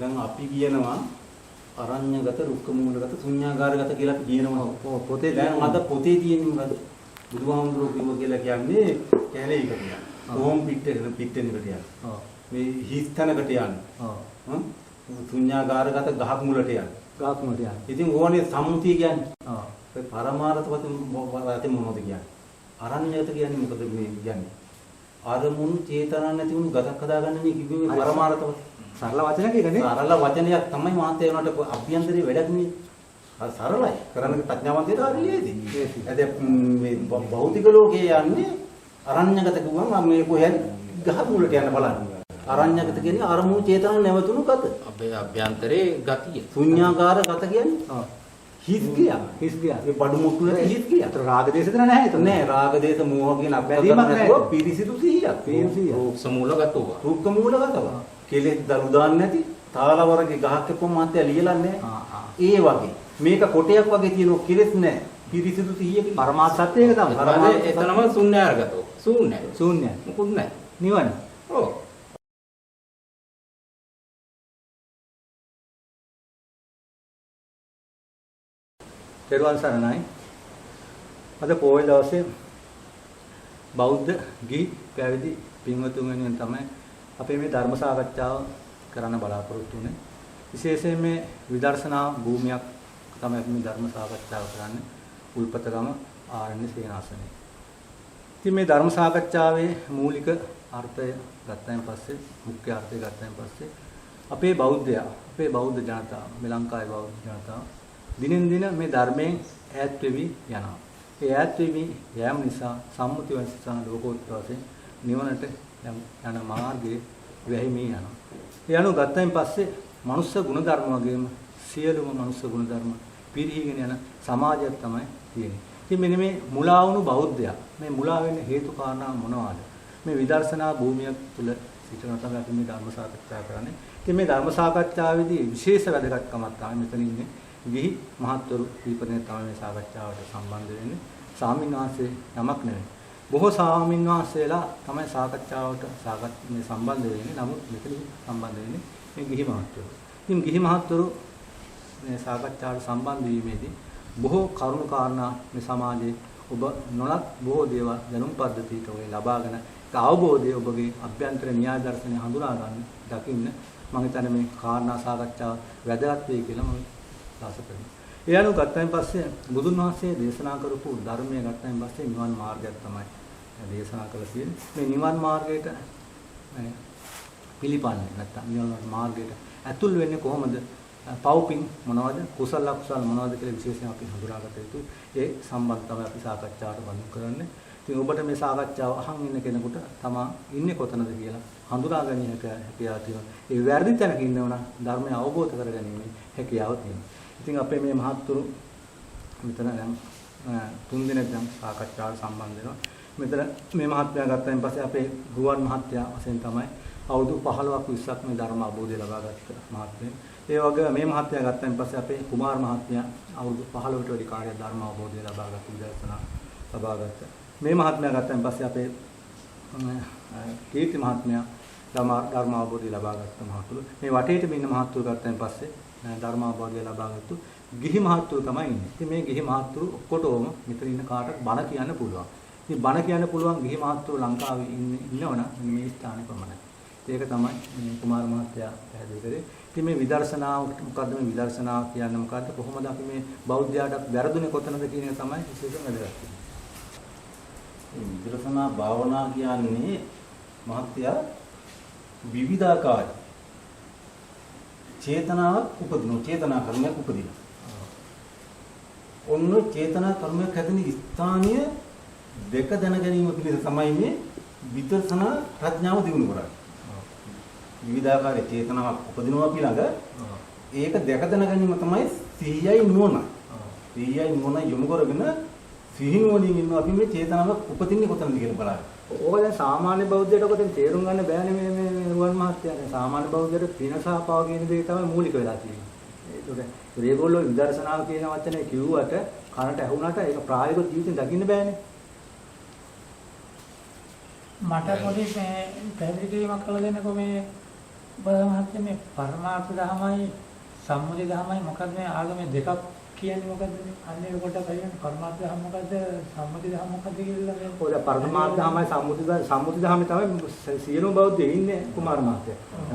දැන් අපි කියනවා අරඤ්‍යගත, රුක්ක මූලගත, ශුන්‍යාකාරගත කියලා අපි කියනවා. පොතේ දැන් අද පොතේ තියෙන්නේ මොකද්ද? බුදුහාමුදුරුවෝ කිව්ව කියලා කියන්නේ කැලේ එක කියලා. කොහොම පිටේකට යන්නේ. මේ හිස්තැනකට යන්නේ. ශුන්‍යාකාරගත ගහක් මුලට යන්නේ. ඉතින් ඕනේ සම්මුතිය කියන්නේ. ඒ පරමාර්ථ වතේ මොනවද කියන්නේ? අරඤ්‍යගත කියන්නේ මොකද මේ කියන්නේ? අරමුණු චේතනා නැති වුණු ගතක් හදාගන්න මේ කිව්වේ පරමාර්ථ වතේ. සරල වචනයක් ඒකනේ. සරල වචනයක් තමයි මාතේ වුණාට අභ්‍යන්තරේ වැඩක් නෙවෙයි. සරලයි. කරන්නේ ප්‍රඥාවන්තයට හරියේදී. මේ භෞතික ලෝකේ යන්නේ අරඤ්‍යගත කිව්වම මේ කොහෙන් ගහ මුලට යන බලන්න. අරඤ්‍යගත කියන්නේ අරමුණු චේතනා නැවතුණු ගත. අපේ අභ්‍යන්තරේ ගතිය. ශුන්‍යාකාර ගත කියන්නේ හිස් ගියා. ඒ බඩු මුට්ටු නැති හිස් ගියා. ඒතර රාග දේශ දෙන නැහැ එතන. නෑ රාග දේශ මෝහ කියන අපැදීමක් නැතුව පිරිසිදු සිහියක්. රූක්ෂ මූලගතව. රුක්ක මූලගතව. කෙලෙස් දරු දාන්න නැති තාලවරගේ ගහක් එක්කම මාත්‍ය ලියලා නැහැ. ඒ වගේ මේක කොටයක් වගේ තියෙන කෙලෙස් නැහැ. පිරිසිදු සිහියකින් පරමාර්ථ සත්‍ය එක තමයි. එතනම ශුන්‍යාකාරගතව. ශුන්‍යයි. මොකුත් නැහැ. නිවන. ඔව්. තෙරුවන් සරණයි. අද පොයේ දවසේ බෞද්ධ ගිහි පැවිදි පින්වතුන් වෙනුවෙන් තමයි අපි මේ ධර්ම සාකච්ඡාව කරන්න බලාපොරොත්තු වෙන්නේ. විශේෂයෙන් මේ විදර්ශනා භූමියක් තමයි අපි මේ ධර්ම සාකච්ඡාව කරන්නේ. උල්පතගම ආරණ්‍ය සේනාසනයේ. ඉතින් මේ ධර්ම සාකච්ඡාවේ මූලික අර්ථය ගත්තයින් පස්සේ, මුඛ්‍ය අර්ථය ගත්තයින් පස්සේ අපේ බෞද්ධයා, අපේ බෞද්ධ ජනතාව, මේ ලංකාවේ බෞද්ධ ජනතාව දිනෙන් දින මේ ධර්මයෙන් ඈත් වෙවි යනවා. ඒ ඈත් වෙවි යෑම නිසා සම්මුති වශයෙන් ලෝකෝත්තර වශයෙන් නිවනට යන මාර්ගයේ වැහිමී යනවා. ඒ අනුව ගත්තයින් පස්සේ මනුස්ස ගුණධර්ම වගේම සියලුම මනුස්ස ගුණධර්ම පිරිහීගෙන යන සමාජයක් තමයි තියෙන්නේ. ඉතින් මෙන්න මේ මුලා වුණු බෞද්ධයා මේ මුලා වෙන්න හේතු කාරණා මොනවාද? මේ විදර්ශනා භූමියක් තුල සිටින තමයි අපි මේ ධර්ම සාකච්ඡා කරන්නේ. ඉතින් මේ ධර්ම සාකච්ඡාවේදී විශේෂ වැදගත්කමක් තමයි මෙතන ඉන්නේ. ගිහි මහත්වරු දීපනේ තමයි මේ සාකච්ඡාවට සම්බන්ධ වෙන්නේ. ස්වාමීන් වහන්සේ නමක් නෙවෙයි. බොහෝ ස්වාමීන් වහන්සේලා තමයි සාකච්ඡාවට මේ සම්බන්ධ වෙන්නේ. නමුත් මෙතන සම්බන්ධ වෙන්නේ මේ ගිහි මහත්වරු. ඉතින් ගිහි මහත්වරු මේ සාකච්ඡාවට සම්බන්ධ වීමේදී බොහෝ කරුණු කාරණා මේ සමාජයේ ඔබ නොලත් බොහෝ දේවල් දැනුම් පද්ධතියට ඔය ලබාගෙන ඒ අවබෝධය ඔබගේ අභ්‍යන්තර න්‍යාය දර්ශනය හඳුනා ගන්න දකින්න මම හිතන්නේ මේ කාරණා සාකච්ඡාව වැදගත් වෙයි කියලා මම ආස කරනවා. ඒ අනුව ගත්තයින් පස්සේ බුදුන් වහන්සේ දේශනා කරපු ධර්මය ගත්තයින් පස්සේ නිවන් මාර්ගයක් තමයි දේශනා කළ තියෙන්නේ. මේ නිවන් මාර්ගයට පිළිපන්නේ නැත්නම් නිවන් මාර්ගයට ඇතුල් වෙන්නේ කොහොමද? පව්පින් මොනවද? කුසල අකුසල මොනවද කියලා විශේෂයෙන් අපි හඳුනාගත යුතුයි. ඒ සම්බන්ධ තමයි අපි සාකච්ඡාවට බඳුන් කරන්නේ. ඉතින් ඔබට මේ සාකච්ඡාව අහන් ඉන්න කෙනෙකුට තමා ඉන්නේ කොතනද කියලා හඳුනා ගැනීම හැකියාව තියෙනවා. ඒ වැරදි තැනක ඉන්නවනම් ධර්මය අවබෝධ කරගැනීමේ හැකියාව තියෙනවා. ඉතින් අපේ මේ මහත්තුරු මෙතන දැන් 3 දිනක් දැන් සාකච්ඡාවට සම්බන්ධ වෙනවා. මෙතන මේ මහත්මයා ගත්තයින් පස්සේ අපේ ගුවන් මහත්මයා වශයෙන් තමයි අවුරුදු 15ක් 20ක් මේ ධර්ම අවබෝධය ලබාගත්ත මහත්මයා. ඒ වගේ මේ මහත්මයා ගත්තයින් පස්සේ අපේ කුමාර මහත්මයා අවුරුදු 15කට වැඩි කාලයක් ධර්ම අවබෝධය ලබාගත්ත විදර්ශනා ලබාගත්ත. මේ මහත්මයා ගත්තයින් පස්සේ අපේ කීර්ති මහත්මයා ධර්ම අවබෝධය ලබාගත්ත මහතුරු. මේ වටේට ඉන්න මහතුරු ගත්තයින් පස්සේ ධර්ම අවබෝධය ලබාගත්තු ගිහි මහතුරු තමයි ඉන්නේ. ඉතින් මේ ගිහි මහතුරු ඔක්කොටම මෙතන ඉන්න කාටත් බණ කියන්න පුළුවන්. ඉතින් බණ කියන්න පුළුවන් ගිහි මහතුරු ලංකාවේ ඉන්නවනම් මේ ස්ථානේ පමණයි. ඒක තමයි මේ කුමාර මහත්තයා පැහැදිලි කරේ. ඉතින් මේ විදර්ශනාව මොකද්ද? මේ විදර්ශනාව කියන්නේ මොකද්ද? කොහොමද අපි මේ බෞද්ධයාට වැරදුනේ කොතනද කියන එක තමයි විශේෂයෙන් වැදගත්. මේ විදර්ශනා භාවනා කියන්නේ මහත්තයා විවිධාකාර චේතනාවක් උපදිනවා. චේතනා කර්මයක් උපදිනවා. ඔන්න චේතනා කර්මයක් හැදෙන ස්ථානීය දෙක දැන ගැනීම පිළිබඳ තමයි මේ විදර්ශනා ප්‍රඥාව දිනු කරන්නේ. විවිධාකාර චේතනාවක් උපදිනවා ඊළඟ ඒක දැක දැන ගැනීම තමයි සිහියයි නුවණ. සිහියයි නුවණ යොමු කරගෙන සිහි නුවණින් ඉන්න අපි මේ චේතනාවක් උපදින්නේ කොතනද කියලා බලන්න. ඕක දැන් සාමාන්‍ය බෞද්ධයට ඔක දැන් තේරුම් ගන්න බෑනේ මේ රුවන් මහත්තයා. දැන් සාමාන්‍ය බෞද්ධයට පින සහ පව කියන දේ තමයි මූලික වෙලා තියෙන්නේ. ඒකට ඒගොල්ලෝ විදර්ශනාව කියන වචනේ කිව්වට කනට ඇහුණාට ඒක ප්‍රායෝගික ජීවිතෙන් දකින්න බෑනේ. මට පොඩි පැහැදිලි කිරීමක් කළ දෙන්නකෝ මේ බලමහත්මේ මේ පරමාර්ථ ධර්මයි සම්මුති ධර්මයි මොකක්ද මේ ආගමේ දෙකක් කියන්නේ මොකද්ද මේ අන්නේ කොට කියන්නේ පරමාර්ථ ධර්ම මොකද්ද සම්මුති ධර්ම මොකද්ද කියලා මේ ඔය පරමාර්ථ ධර්මයි සම්මුති ධර්මයි තමයි සියලුම බෞද්ධයෝ ඉන්නේ කුමාර මාත්‍ය.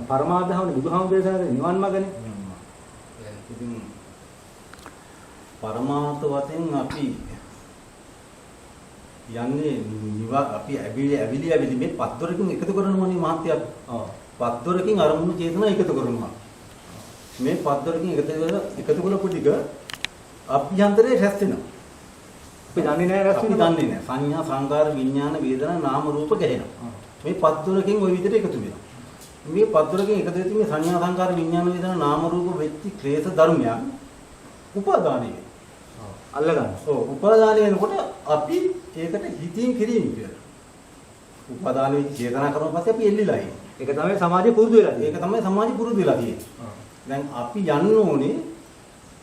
පරමාර්ථ ධර්මනේ බුදුහාමුදුරේ දේශනා නිවන් මාර්ගනේ. ඉතින් පරමාර්ථ වශයෙන් අපි යන්නේ අපි ඇවිලි මේ පද්දොරකින් එකතු කරනවානේ මහත්ය. පද්දොරකින් අරමුණු චේතනා එකතු කරනවා. මේ පද්දොරකින් එකතු කරපු ටික අභ්‍යන්තරේ රැස් වෙනවා. අපි දන්නේ නැහැ රැස් වෙනවා. දන්නේ නැහැ. සංඥා සංකාර විඥාන වේදනා නාම රූප ගැහෙනවා. මේ පද්දොරකින් ওই විදිහට එකතු වෙනවා. මේ පද්දොරකින් එකතු වෙච්ච මේ සංඥා සංකාර විඥාන වේදනා නාම රූප වෙච්ච ක්ලේශ ධර්මයන් උපාදානයි. අල්ල ගන්න. ඔව් උපාදානය වෙනකොට අපි ඒකට හිතින් කිරීම කියලා. උපාදාන වෙච්ච චේතනා කරන පස්සේ අපි එල්ලිලා ඉන්නේ. ඒක තමයි සමාජයේ පුරුදු වෙලා තියෙන්නේ. ඒක තමයි සමාජයේ පුරුදු වෙලා තියෙන්නේ. දැන් අපි යන්න ඕනේ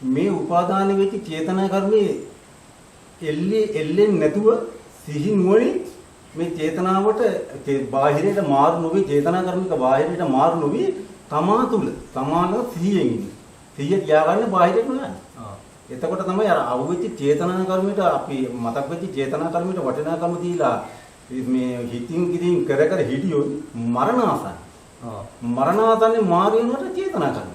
මේ උපාදාන වෙච්ච චේතනා කර්මයේ එල්ලෙන්නේ නැතුව සිහි නුවණින් මේ චේතනාවට බාහිරයට මාරු නොවි චේතනා කර්මික බාහිරයට මාරු නොවි තමා තුල සමානව සිහියෙන් ඉන්නේ. සිහිය තියාගන්න බාහිරට නෑ. එතකොට තමයි අර අවුෙච්ච චේතනා කර්මයට අපි මතක් වෙච්ච චේතනා කර්මයට වටිනාකම දීලා මේ හිතින් කිරින් කර කර හිටියොත් මරණාසන්න. මරණාසන්නේ මාරු වෙනකොට චේතනා කර්ම.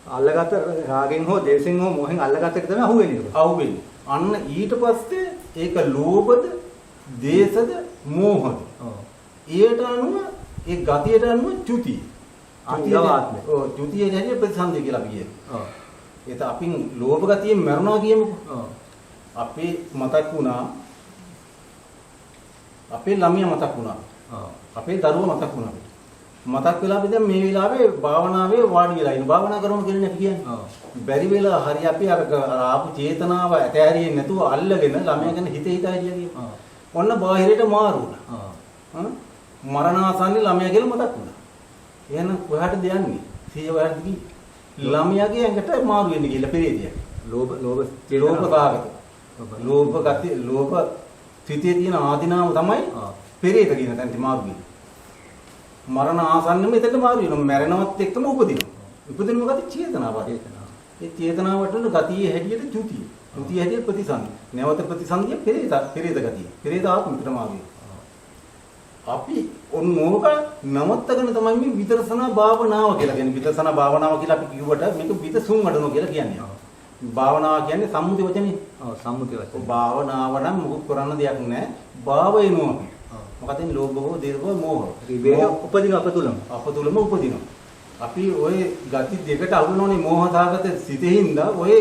අල්ලගත්ත රාගෙන් හෝ දේශෙන් හෝ මොහෙන් අල්ලගත්ත එක තමයි අහුවෙන්නේ. අහුවෙන්නේ. අන්න ඊට පස්සේ ඒක ලෝභද, දේශද, මෝහද. ඊට අනුව ඒ ගතියට අනුව චුතිය. අන්‍යවාත්මය. ඔව් චුතිය කියන්නේ ප්‍රතිසන්දිය කියලා අපි කියනවා. ඒත අපි ලෝභ ගතියෙන් මරනවා කියමුකෝ. අපේ මතක් වුණා අපේ ළමයා මතක් වුණා. අපේ දරුවා මතක් වුණා. මතක් වෙලා අපි දැන් මේ වෙලාවේ භාවනාවේ වාඩි වෙලා ඉන්න. භාවනා කරනවා කියන්නේ අපි කියන්නේ. බැරි වෙලා හරි අපි අර ආපු චේතනාව ඇතෑරියේ නැතුව අල්ලගෙන ළමයා ගැන හිත හිතා හිටියා කියනවා. ඔන්න බාහිරයට මාරු වුණා. මරණාසන්න ළමයා කියලා මතක් වුණා. එහෙනම් කොහාටද යන්නේ? සිය වයසට ගිහින් ළමයාගේ ඇඟට මාරු වෙන්නේ කියලා පෙරේතිය. ලෝභ කාගත. ලෝභ ගති ලෝභ සිතේ තියෙන ආධිනාව තමයි පෙරේත කියන තැනට මාරු වෙන්නේ. මරණ ආසන්නෙම එතනට මාරු වෙනවා. මැරෙනවත් එක්කම උපදිනවා. උපදින මොකද චේතනාව. ඒ චේතනාවට උන ගතියේ හැටියට චුතිය. චුතිය හැටියට ප්‍රතිසන්දි. නැවත ප්‍රතිසන්දිය පෙරේත ගතිය. පෙරේත ආත්මිකට මාරු වෙනවා. අපි ඕක නවත්තගෙන තමයි මේ විදර්ශනා භාවනාව කියලා කියන්නේ. විදර්ශනා භාවනාව කියලා අපි කිව්වට මේක විදසුන් වඩනවා කියලා කියන්නේ. භාවනාව කියන්නේ සම්මුති වචනේ. සම්මුති වචනේ. භාවනාව නම් මොකක් කරන්න දෙයක් නැහැ. භාව එනවා අපි. මොකද මේ ලෝභව, දේශව, මෝහ. රිබේ උපදින අප තුලම උපදිනවා. අපි ওই ගති දෙකට අහුනෝනේ මෝහ සාගත සිතෙහිඳ ඔය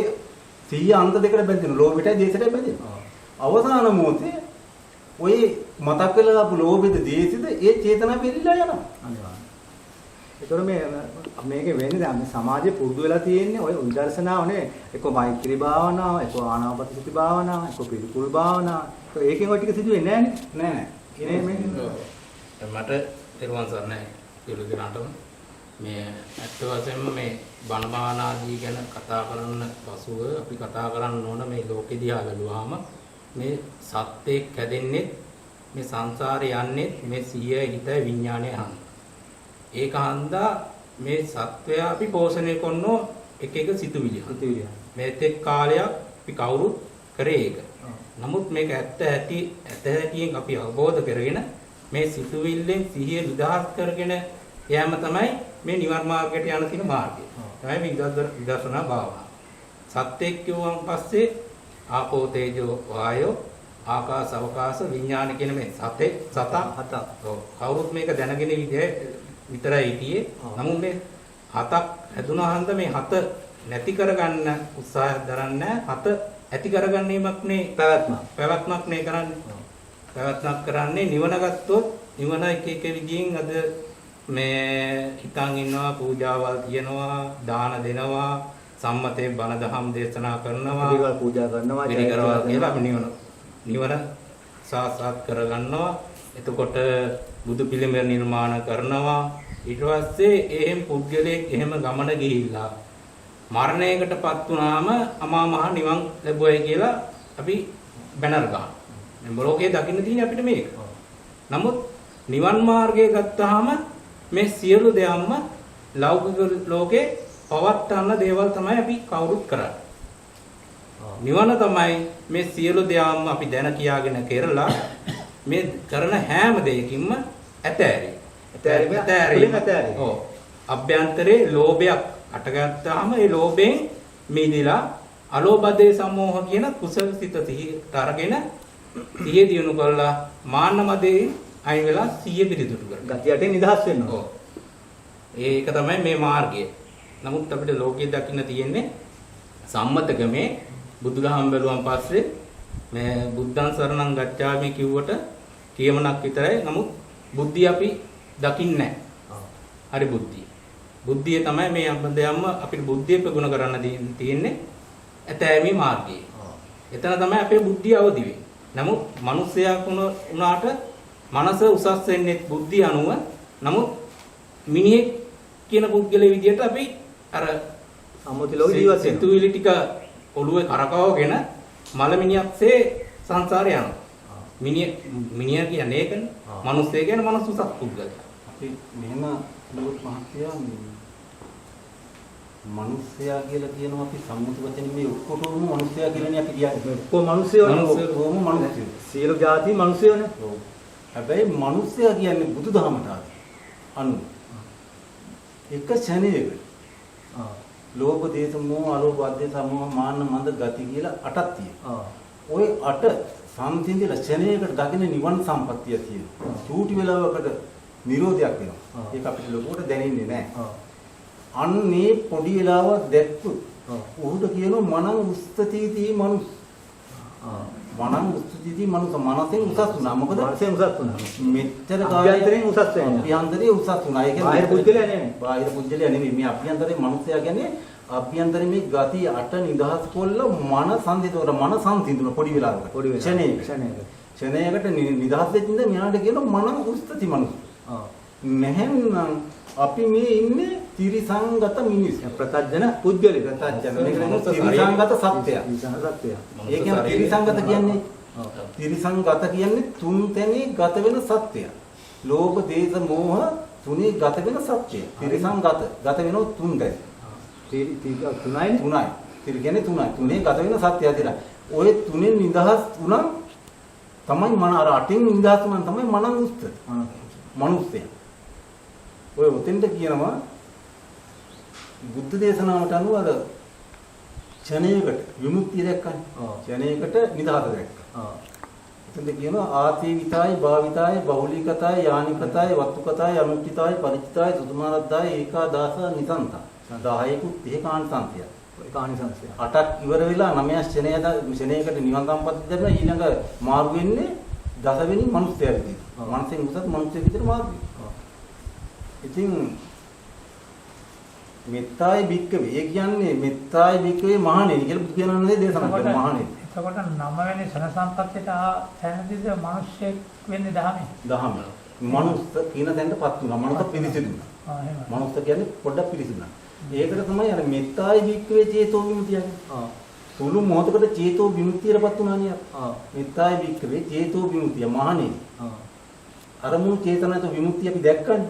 100 අන්ත දෙකට බැඳෙනවා. ලෝභයටයි දේශයටයි බැඳෙනවා. අවසාන මොහොතේ ඔය මතක් වෙලා ආපු ලෝභෙද දේශෙද ඒ චේතනාව පිළිලා යනවා. අනිවාර්යයෙන්. ඒතර මේකේ වෙන්නේ දැන් මේ සමාජයේ පුරුදු වෙලා තියෙන්නේ ඔය විදර්ශනාවනේ. එක්ක මෛත්‍රී භාවනාව, එක්ක ආනාපාන සති භාවනාව, එක්ක පිළිකුල් භාවනාව. ඒකෙන් ඔය ටික සිදු වෙන්නේ නැහැ නේ. මට තේරුවන් සරණයි පිළි දෙනාටම මේ ඇත්ත වශයෙන්ම මේ බණ භාවනාදී ගැන කතා කරන්න පසුව අපි කතා කරන්න ඕන මේ ලෝකෙ දිහා බැලුවාම මේ සත්‍යයක් හැදෙන්නේ මේ සංසාරේ යන්නේ මේ සිය හිතයි විඥානය හන්ද. ඒක හන්දා මේ සත්වය අපි පෝෂණය කරනෝ එක එක සිතුවිලි. මේ තෙක් කාලයක් අපි කවුරුත් කරේ ඒක. නමුත් මේක ඇත්ත ඇතියෙන් අපි අවබෝධ කරගෙන මේ සිතුවිල්ලෙන් සිහිය නිදහස් කරගෙන යෑම තමයි මේ නිවන් මාර්ගයට යන තියෙන මාර්ගය. තමයි මේ විදර්ශනා භාවනාව. සත්‍යයක් කියුවන් පස්සේ ආපෝ තේජෝ වායෝ ආකාස අවකාශ විඥාන කියන මේ සත කවුරුත් මේක දැනගෙන විතරයි හිටියේ. නමුත් මේ හතක් හැදුනා හන්ද මේ හත නැති කරගන්න උත්සාහයක් දරන්නේ හත ඇති කරගන්නීමක් නේ පැවැත්මක් නේ කරන්නේ. පැවැත්මක් කරන්නේ නිවන ගත්තොත් නිවන එක එක විදිහින් අද මේ හිතන් ඉන්නවා පූජාවල් කියනවා දාන දෙනවා සම්මතේ බණ දහම් දේශනා කරනවා පිළිවෙල පූජා කරනවා පිළිකරවල් කියලා අපි නිවන සාක්ෂාත් කරගන්නවා. එතකොට බුදු පිළිම නිර්මාණ කරනවා. ඊට පස්සේ එහෙම පුද්ගලයෙක් එහෙම ගමන ගිහිල්ලා මරණයකටපත් වුණාම අමා මහ නිවන් ලැබුවයි කියලා අපි බැනර් ගන්නවා. මේ ලෝකයේ දකින්න තියෙන්නේ අපිට මේක. නමුත් නිවන් මාර්ගය ගත්තාම මේ සියලු දෙයක්ම ලෞකික ලෝකේ පවත්තන්න දේවල් තමයි අපි කවුරුත් කරන්නේ. නිවන තමයි මේ සියලු දේවල් අපි දැන කියාගෙන කරලා මේ කරන හැම දෙයකින්ම ඇතෑරීම. ඔව්. අභ්‍යන්තරේ ලෝභයක් අටගත්තාම ඒ ලෝභයෙන් මිදලා අලෝභදේ සමෝහ කියන කුසල සිත සිහිට අරගෙන සිහිය දිනු කරලා මාන්නමදේ අයින් වෙලා සිහිය පිරිදුටු කරගන්න. ගතියට නිදහස් වෙන්න. ඔව්. ඒක තමයි මේ මාර්ගය. නමුත් අපිට ලෝකයේ දකින්න තියෙන්නේ සම්මතකමේ බුදුදහම බැලුවන් පස්සේ මේ බුද්ධං සරණං ගච්ඡාමි කිව්වට කියමනක් විතරයි. නමුත් බුද්ධිය අපි දකින්නේ නැහැ. හරි බුද්ධිය. බුද්ධිය තමයි මේ අපදයන්ම අපිට බුද්ධිය ප්‍රගුණ කරන්න තියෙන්නේ ඇතෑමී මාර්ගය. එතන තමයි අපේ බුද්ධිය අවදි වෙන්නේ. නමුත් මිනිස්සයා වුණාට මනස උසස් වෙන්නේ බුද්ධිය අනුව. නමුත් මිනිහෙක් කියන පුද්ගලයා විදියට අපි අර සම්මුති ලෝකේ ජීවත් වෙනවා. සිතුවිලි ටික ඔළුවේ කරකවගෙන මලමිනියක්සේ සංසාරේ යනවා. මිනිහ කියන්නේ ඒකනේ. මිනිස්සය කියන්නේ මනස උසස් පුද්ගලයා. අපි මෙහෙම ලෝක මහත්යා මිනිස්සයා කියලා කියනවා අපි සම්මුති වචනේ මේ ඔක්කොටම මිනිස්සයා කියලානේ අපි කියන්නේ. ඔක්කොම මිනිස්සයෝනේ. ඔක්කොම මිනිස්සයෝ. සියලු ಜಾති මිනිස්සයෝනේ. ඔව්. හැබැයි මිනිස්සයා කියන්නේ බුදුදහමට අනුව එක ඡනයකට ලෝභ දේශ මොහ අලෝභ දේශ මොහ මාන්න මන්ද ගති කියලා 8ක් තියෙනවා. ওই 8 සම්සිඳිලා ඡනයකට දකින්න නිවන් සම්පත්තිය තියෙනවා. චූටි වෙලාවකට නිරෝධයක් වෙනවා. ඒක අපිට ලොකුවට දැනෙන්නේ නැහැ. අන්නේ පොඩි වෙලාවක් දැක්කොත් උහුට කියනවා මනං උස්තතිති මනුස්. මනං උස්තතිති මනුස් මනසෙන් උසස් වුණා. මොකද මනසෙන් උසස් වුණා. මෙච්චර අභ්‍යන්තරයෙන් උසස් වෙනවා. අභ්‍යන්තරයෙන් උසස් වුණා. ඒ කියන්නේ බාහිර පුද්ගලයා නෙමෙයි. බාහිර පුද්ගලයා නෙමෙයි. මේ අභ්‍යන්තරේ මනුස්සයා කියන්නේ අභ්‍යන්තරේ මේ ගති 8 නිදහස් කොල්ල මන සංසිඳවර මන සංසිඳුන පොඩි වෙලාවකට. පොඩි වෙලාවකට. ක්ෂණයකට නිදහස් වෙච්ච ඉඳන් මෙයාට කියනවා මන උස්තති මනුස්. නැහෙනම් අපි මේ ඉන්නේ ත්‍රිසංගත මිනිස්. ප්‍රත්‍යජන පුද්ගලෙක්. ප්‍රත්‍යජන. මේක ත්‍රිසංගත සත්‍යය. සත්‍යය. ඒ කියන්නේ ත්‍රිසංගත කියන්නේ ත්‍රිසංගත කියන්නේ තුන් තැනේ ගත වෙන සත්‍යය. ලෝභ, දේශ, මෝහ තුනේ ගත වෙන සත්‍යය. ත්‍රිසංගත ගත වෙනව තුන් දැයි. තුනයි. ත්‍රි කියන්නේ තුනයි. තුනේ ගත වෙන සත්‍යය දිලා. ඔය තුනෙන් නිදහස් වුණා තමයි මන අර අටින් නිදහස් වුණා තමයි මනං උස්ත. මනුස්සය. ඔය උතෙන්ට කියනවා බුද්ධ දේශනාවට අනුව අර ඡනයකට විමුක්තිය දැක්කනේ. ඡනයකට නිදහස දැක්කා. උතෙන්ට කියනවා ආතීවිතයි, භාවිතයි, බහුලීකතයි, යානිකතයි, වත්තුකතයි, අනුච්චිතයි, පරිචිතයි, සුතුමාරද්දායි, ඒකාදාස නිසන්ත. 10කුත් 30 කාණ්සන්තිය. ඔය කාණ්සන්තිය. 8ක් ඉවර වෙලා 9 ඡනයකට නිවන් සම්පත්තිය දැක්ලා ඊළඟ මාර්ග වෙන්නේ දසවෙනි මනුස්සයා විදිහට. මනසෙන් උසස් මනුස්සයෙක් විදිහට මාර්ගය. ඉතින් මෙත්තායි භික්කවේ. ඒ කියන්නේ මෙත්තායි භික්කවේ මහණෙනි කියලා බුදු කියනන්නේ දේශනා කරන මහණෙනි. එතකොට 9 වෙනි සන සම්පත්තියට තැනදීද මිනිස්සෙක් වෙන්නේ 10. 10. මනුස්ස කියන තැනටපත් වුණා. මනුස්ස පිරිසිදුනා. එහෙම. මනුස්ස කියන්නේ පොඩ්ඩක් පිරිසිදුනා. ඒකට තමයි අර මෙත්තායි භික්කවේ චේතෝ විමුක්තිය කියන්නේ. සුළු මොහොතකට චේතෝ විමුක්තියටපත් වුණා නේ. මෙත්තායි භික්කවේ චේතෝ විමුක්තිය මහණෙනි. අරමුණු චේතනාත විමුක්තිය අපි දැක්කනේ.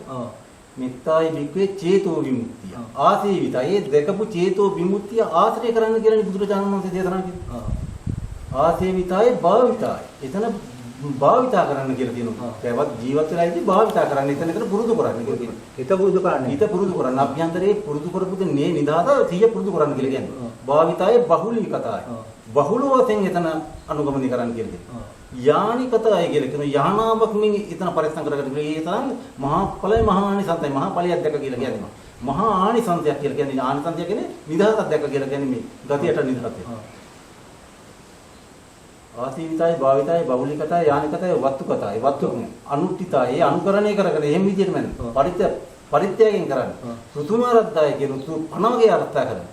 මෙත්තායි භික්කවේ චේතෝ විමුක්තිය. ආසීවිතය. ඒ දැකපු චේතෝ විමුක්තිය ආශ්‍රය කරන්න කියලා බුදුරජාණන් වහන්සේ දේශනා කළා. ආසීවිතය භාවිතය. එතන භාවිතා කරන්න කියලා කියනවා. ඒවත් ජීවත් වෙලා ඉඳි භාවිතා කරන්න. එතන පුරුදු කරන්න කියලා කියනවා. හිත පුරුදු කරන්න. හිත පුරුදු කරන්න. අභ්‍යන්තරේ පුරුදු කරපු දෙන්නේ නිදාත 100 පුරුදු කරන්න කියලා කියනවා. භාවිතය බහුලීකතය. බහුල වශයෙන් එතන අනුගමනය කරන්න කියලා කියනවා. යානිකතය කියලා කියනවා. යහනාවක් මින් එතන පරිස්සම් කරගන්න. ඒ තරම් මහා ඵලයි මහා ආනිසංසයි. මහා ඵලයක් දැක කියලා කියනවා. මහා ආනිසංසයක් කියලා කියන්නේ ආනිසංසය කියන්නේ නිදහසක් දැක කියලා කියන්නේ මේ ගතියට නිදහසක්. ආසීවිතයි භාවිතයි බහුලිකතයි යානිකතයි වත්තුකතයි වත්තු අනුත්තිතයි ඒ අනුකරණය කරගෙන එහෙම විදිහට මම පරිත්‍යාගයෙන් කරන්නේ. සුතුමාරද්දාය කියන පණවගේ අර්ථය කරන්නේ.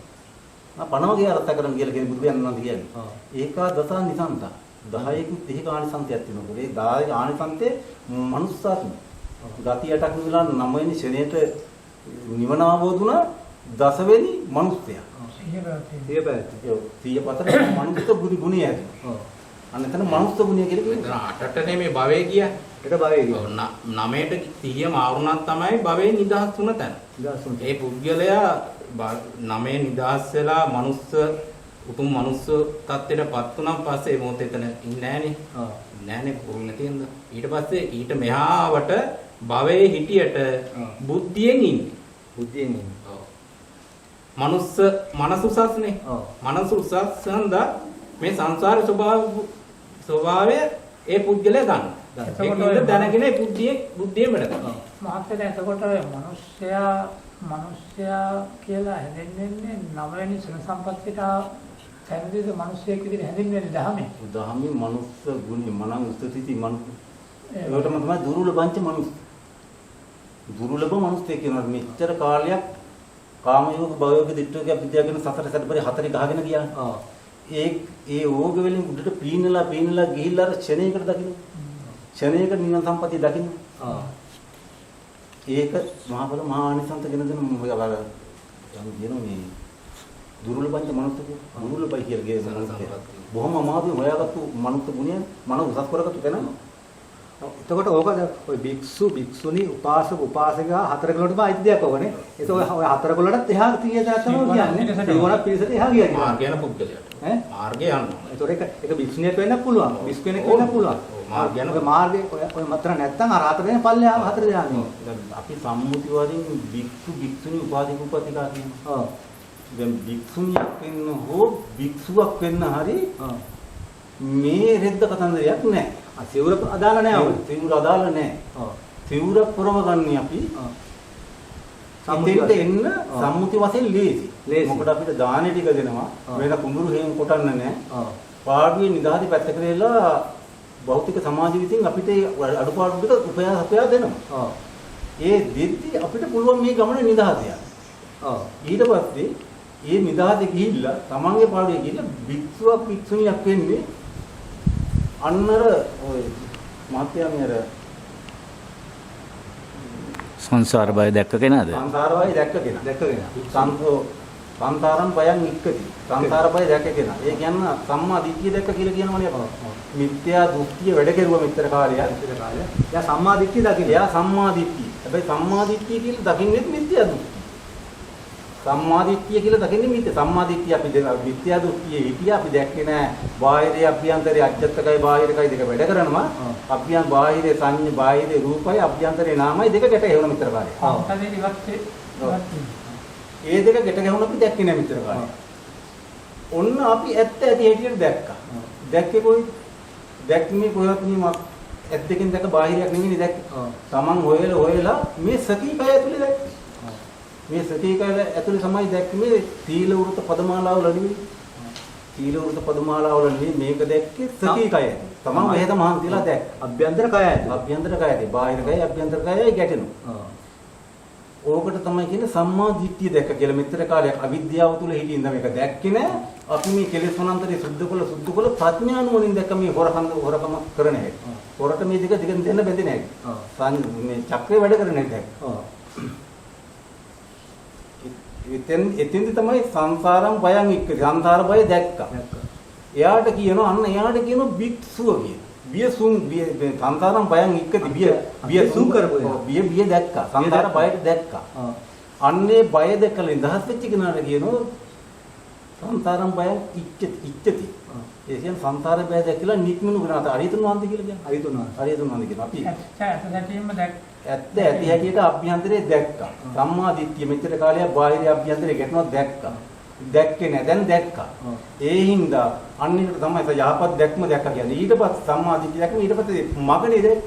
පණවගේ අර්ථය කරන කියලා කියන්නේ බුදු දහම කියන්නේ. ඒකාදස නිසන්ත 10කුත් 30 ආනිසංසයක් තියෙනවා. ඒ 10 ආනිසංසයේ මනුස්සාත්ම ගතියටක් නිවිලා 9 වෙනි ශ්‍රේණියට නිවන අවබෝධ වුණා 10 වෙනි මනුස්සයා. 100 පැත්තේ. 100 පැත්තේ. 100 පතර මනුස්ස බුදු ගුණය ඇති. අන්න එතන මනුස්ස ගුණය කියලා මෙතන කියනවා. 8ටනේ මේ භවය කියන්නේ. ඒක භවයේ ඔව් 9ට 100 මාරුණක් තමයි භවයෙන් නිදහස් වුණ තැන. ඉදාසුන්. ඒ පුද්ගලයා 9 නිදහස් වෙලා මනුස්ස උතුම් මනුස්ස තත්ත්වයටපත් වුණාන් පස්සේ මොහොත එතන ඉන්නේ නැහනේ. ආ. නෑනේ පුරුණ තියෙනද? ඊට පස්සේ ඊට මෙහාවට භවයේ හිටියට බුද්ධියෙන් ඉන්නේ. බුද්ධියෙන් ඉන්නේ. ඔව්. මනුස්ස මනස උසස්නේ. ඔව්. මනස උසස් සඳහා මේ සංසාර ස්වභාවය ඒ පුද්ගලයා ගන්න. ඒක දැනගෙන ඒ බුද්ධියෙන් වැඩ කරනවා. මහත්තයා එතකොට මිනිස්සයා කියලා හැදෙන්නේ 9 වෙනි සන සම්පත්තියට සැනදීද මිනිස්සෙක් විදිහට හැදෙන්නේ දහමේ. දහමේ මනුස්ස ගුණය මනං උස්තිති මනුස්ස. ඒකටම තමයි දුර්ලභ පංච මනුස්ස. දුර්ලභ මනුස්සය කියනවා මෙච්චර කාලයක් කාමයෝග භවයෝග දිට්ඨෝග විද්‍යාවගෙන සතර සැඩපරි හතරේ ගහගෙන ගියා. ඔව්. ඒ ඕග වලින් උඩට පීනලා ගිහිල්ලා අර ක්ෂණයකට දකින්න. ක්ෂණයකට නිවන සම්පතිය දකින්න. ආ. ඒක මහා බල මහා ආනිසංස ගෙන දෙන යම් කියන මේ දුර්ලභ පංච මනුස්සකෝ දුර්ලභයි කියලා කියන බොහොම අමාරුයි හොයාගත්තු මනුස්ස ගුණය මන උසස් කරගත්තු තැන. එතකොට ඕකද ඔය භික්ෂු භික්ෂුණී උපාසක උපාසිකා 4 කිලෝමීටර් අයිති දෙයක් ඕකනේ. ඒක ඔය 4 කිලෝමීටරට එහා 30 තැනක් තමයි කියන්නේ. ඒගොල්ලෝ පිරිසට එහා ගියා කියන්නේ. මාර්ගය යන පුද්ගලයාට. ඈ? මාර්ගය යනවා. ඒතකොට ඒක භික්ෂුණියක් වෙන්න පුළුවන්. භික්ෂු කෙනෙක් වෙන්න පුළුවන්. මාර්ගය යන මාර්ගයේ ඔය මතර නැත්තම් අර 4 දෙනා පල්ලෙහා 4 දෙනා යන්නේ. අපි සම්මුති වලින් භික්ෂු භික්ෂුණී උපාධි උපතිකා කියනවා. ඔව්. දැන් භික්ෂුණියක් වෙන්න හෝ භික්ෂුවක් වෙන්න හරි ඔව්. මේ රෙද්ද කතන්දරයක් නැහැ. සිවුර අදාළ නැහැ ඔය. සිවුර අදාළ නැහැ. ඔව්. සිවුර පුරව ගන්න අපි ඔව්. සම්මුතියට එන්න සම්මුති වශයෙන් ලේසි. ලේසි. මොකද අපිට දානෙ ටික දෙනවා. වෙන කුඹුරු හේන් කොටන්න නැහැ. ඔව්. පාඩුවේ නිදාදී පැත්තකට වෙලා භෞතික සමාජ විසින් අපිට අඩුපාඩු ටික උපයා දෙනවා. ඔව්. ඒ දෙද්දි අපිට පුළුවන් මේ ගමනේ නිදහස යන්න. ඔව්. ඊට පස්සේ ඒ නිදහසේ ගිහිල්ලා තමන්ගේ පාඩුවේ ගිහිල්ලා භික්ෂුවක් භික්ෂුණියක් වෙන්නේ අන්නර ඔය මාත්‍යාමේ අර සංසාර බය දැක්ක කෙනාද? සංසාර බය දැක්ක කෙනා. දැක්කගෙන. සංසාරම් බයං ඉක්කති. සංසාර බය දැක්ක කෙනා. ඒ කියන්නේ සම්මා දිට්ඨිය දැක්ක කියලා කියනවනේ අපෝ. මිත්‍යා දෘෂ්ටිය වැඩ කෙරුවා මෙච්චර කාලයක්. එයා සම්මා දිට්ඨිය දකින්න. එයා සම්මා දිට්ඨිය. හැබැයි සම්මා දිට්ඨිය කියලා දකින්නෙත් මිත්‍යා දෘෂ්ටි. සම්මා දිට්ඨිය කියලා දකින්නේ මිත්‍යා. සම්මා දිට්ඨිය අපි මිත්‍යා දෘෂ්ටියේ හිටියා අපි දැක්කේ නෑ. බාහිරේ අභ්‍යන්තරේ අජත්තකයි බාහිරකයි දෙක වැඩ කරනවා. බාහිරේ සංඤ්ඤ බාහිරේ රූපයි අභ්‍යන්තරේ නාමයි දෙක ගැට එහෙවන මිත්‍ර කාර්යය. ඒ දෙක ගැට ගැහුණ අපි දැක්කේ නෑ මිත්‍ර කාර්යය. ඔන්න අපි ඇත්ත ඇති හැටියට දැක්කා. දැක්කේ කොයි? දැක්මේ කොහොමද මේ ඇත්ත දෙකෙන් දැක බාහිරයක් නෙවෙයි දැක්කේ. තමන් හොයලා මේ සකී කය ඇතුලේ දැක්කේ. මේ සතිය කය ඇතුලේ තමයි දැක්කේ සීල වෘත පදමාලාව වලදී සීල වෘත පදමාලාව වලදී මේක දැක්කේ සතිය කය. තමන් වේද මහන්තිලා දැක්ක. අභ්‍යන්තර කය ඇති. අභ්‍යන්තර කය ඇති. බාහිර කය අභ්‍යන්තර කයයි ගැටෙනවා. ඕකට තමයි කියන්නේ සම්මා දිට්ඨිය දැක්ක කියලා. මෙතර කාලයක් අවිද්‍යාව තුල හිටින්න මේක දැක්කේ නෑ. අපි මේ කෙලෙස් වනාන්තරේ සුද්ධ කළ ප්‍රඥානුවණින් දැක්ක මේ හොරකම කරන හැටි. හොරට මේ දෙක දෙන්න බැඳෙන්නේ නැහැ. මේ චක්‍රේ වැඩ කරන්නේ නැහැ. එතෙන්දි තමයි සංසාරම් බයං එක්ක සංසාර බය දැක්කා. එයාට කියනවා අන්න එයාට කියනවා භික්ෂුව කියන. බියසුන් සංසාරම් බයං එක්කදී බියසුන් කරපුවා. බිය දැක්කා. සංසාර බයට දැක්කා. අන්නේ බය දැකලා ඉඳහස් වෙච්ච කෙනාට කියනවා සංසාරම් බයං ඉච්ඡති. ඒ කියන්නේ සංසාර බය දැකලා නික්මනු කරනවා. අරියතුන් වහන්සේ කියලා කියන්නේ. අරියතුන් වහන්සේ කියනවා. අපි ඇත්ත ඇති හැටියට අභ්‍යන්තරේ දැක්කා. සම්මා දිට්ඨිය මෙච්චර කාලයක් බාහිර අභ්‍යන්තරේ ගැටුණා දැක්කා. දැක්කේ නැහැ දැන් දැක්කා. ඒ හින්දා අන්නිකට තමයි යහපත් දැක්ම දැක්කා කියන්නේ. ඊට පස්සේ සම්මා දිට්ඨිය දැක්ම ඊට පස්සේ මගනේ දැක්.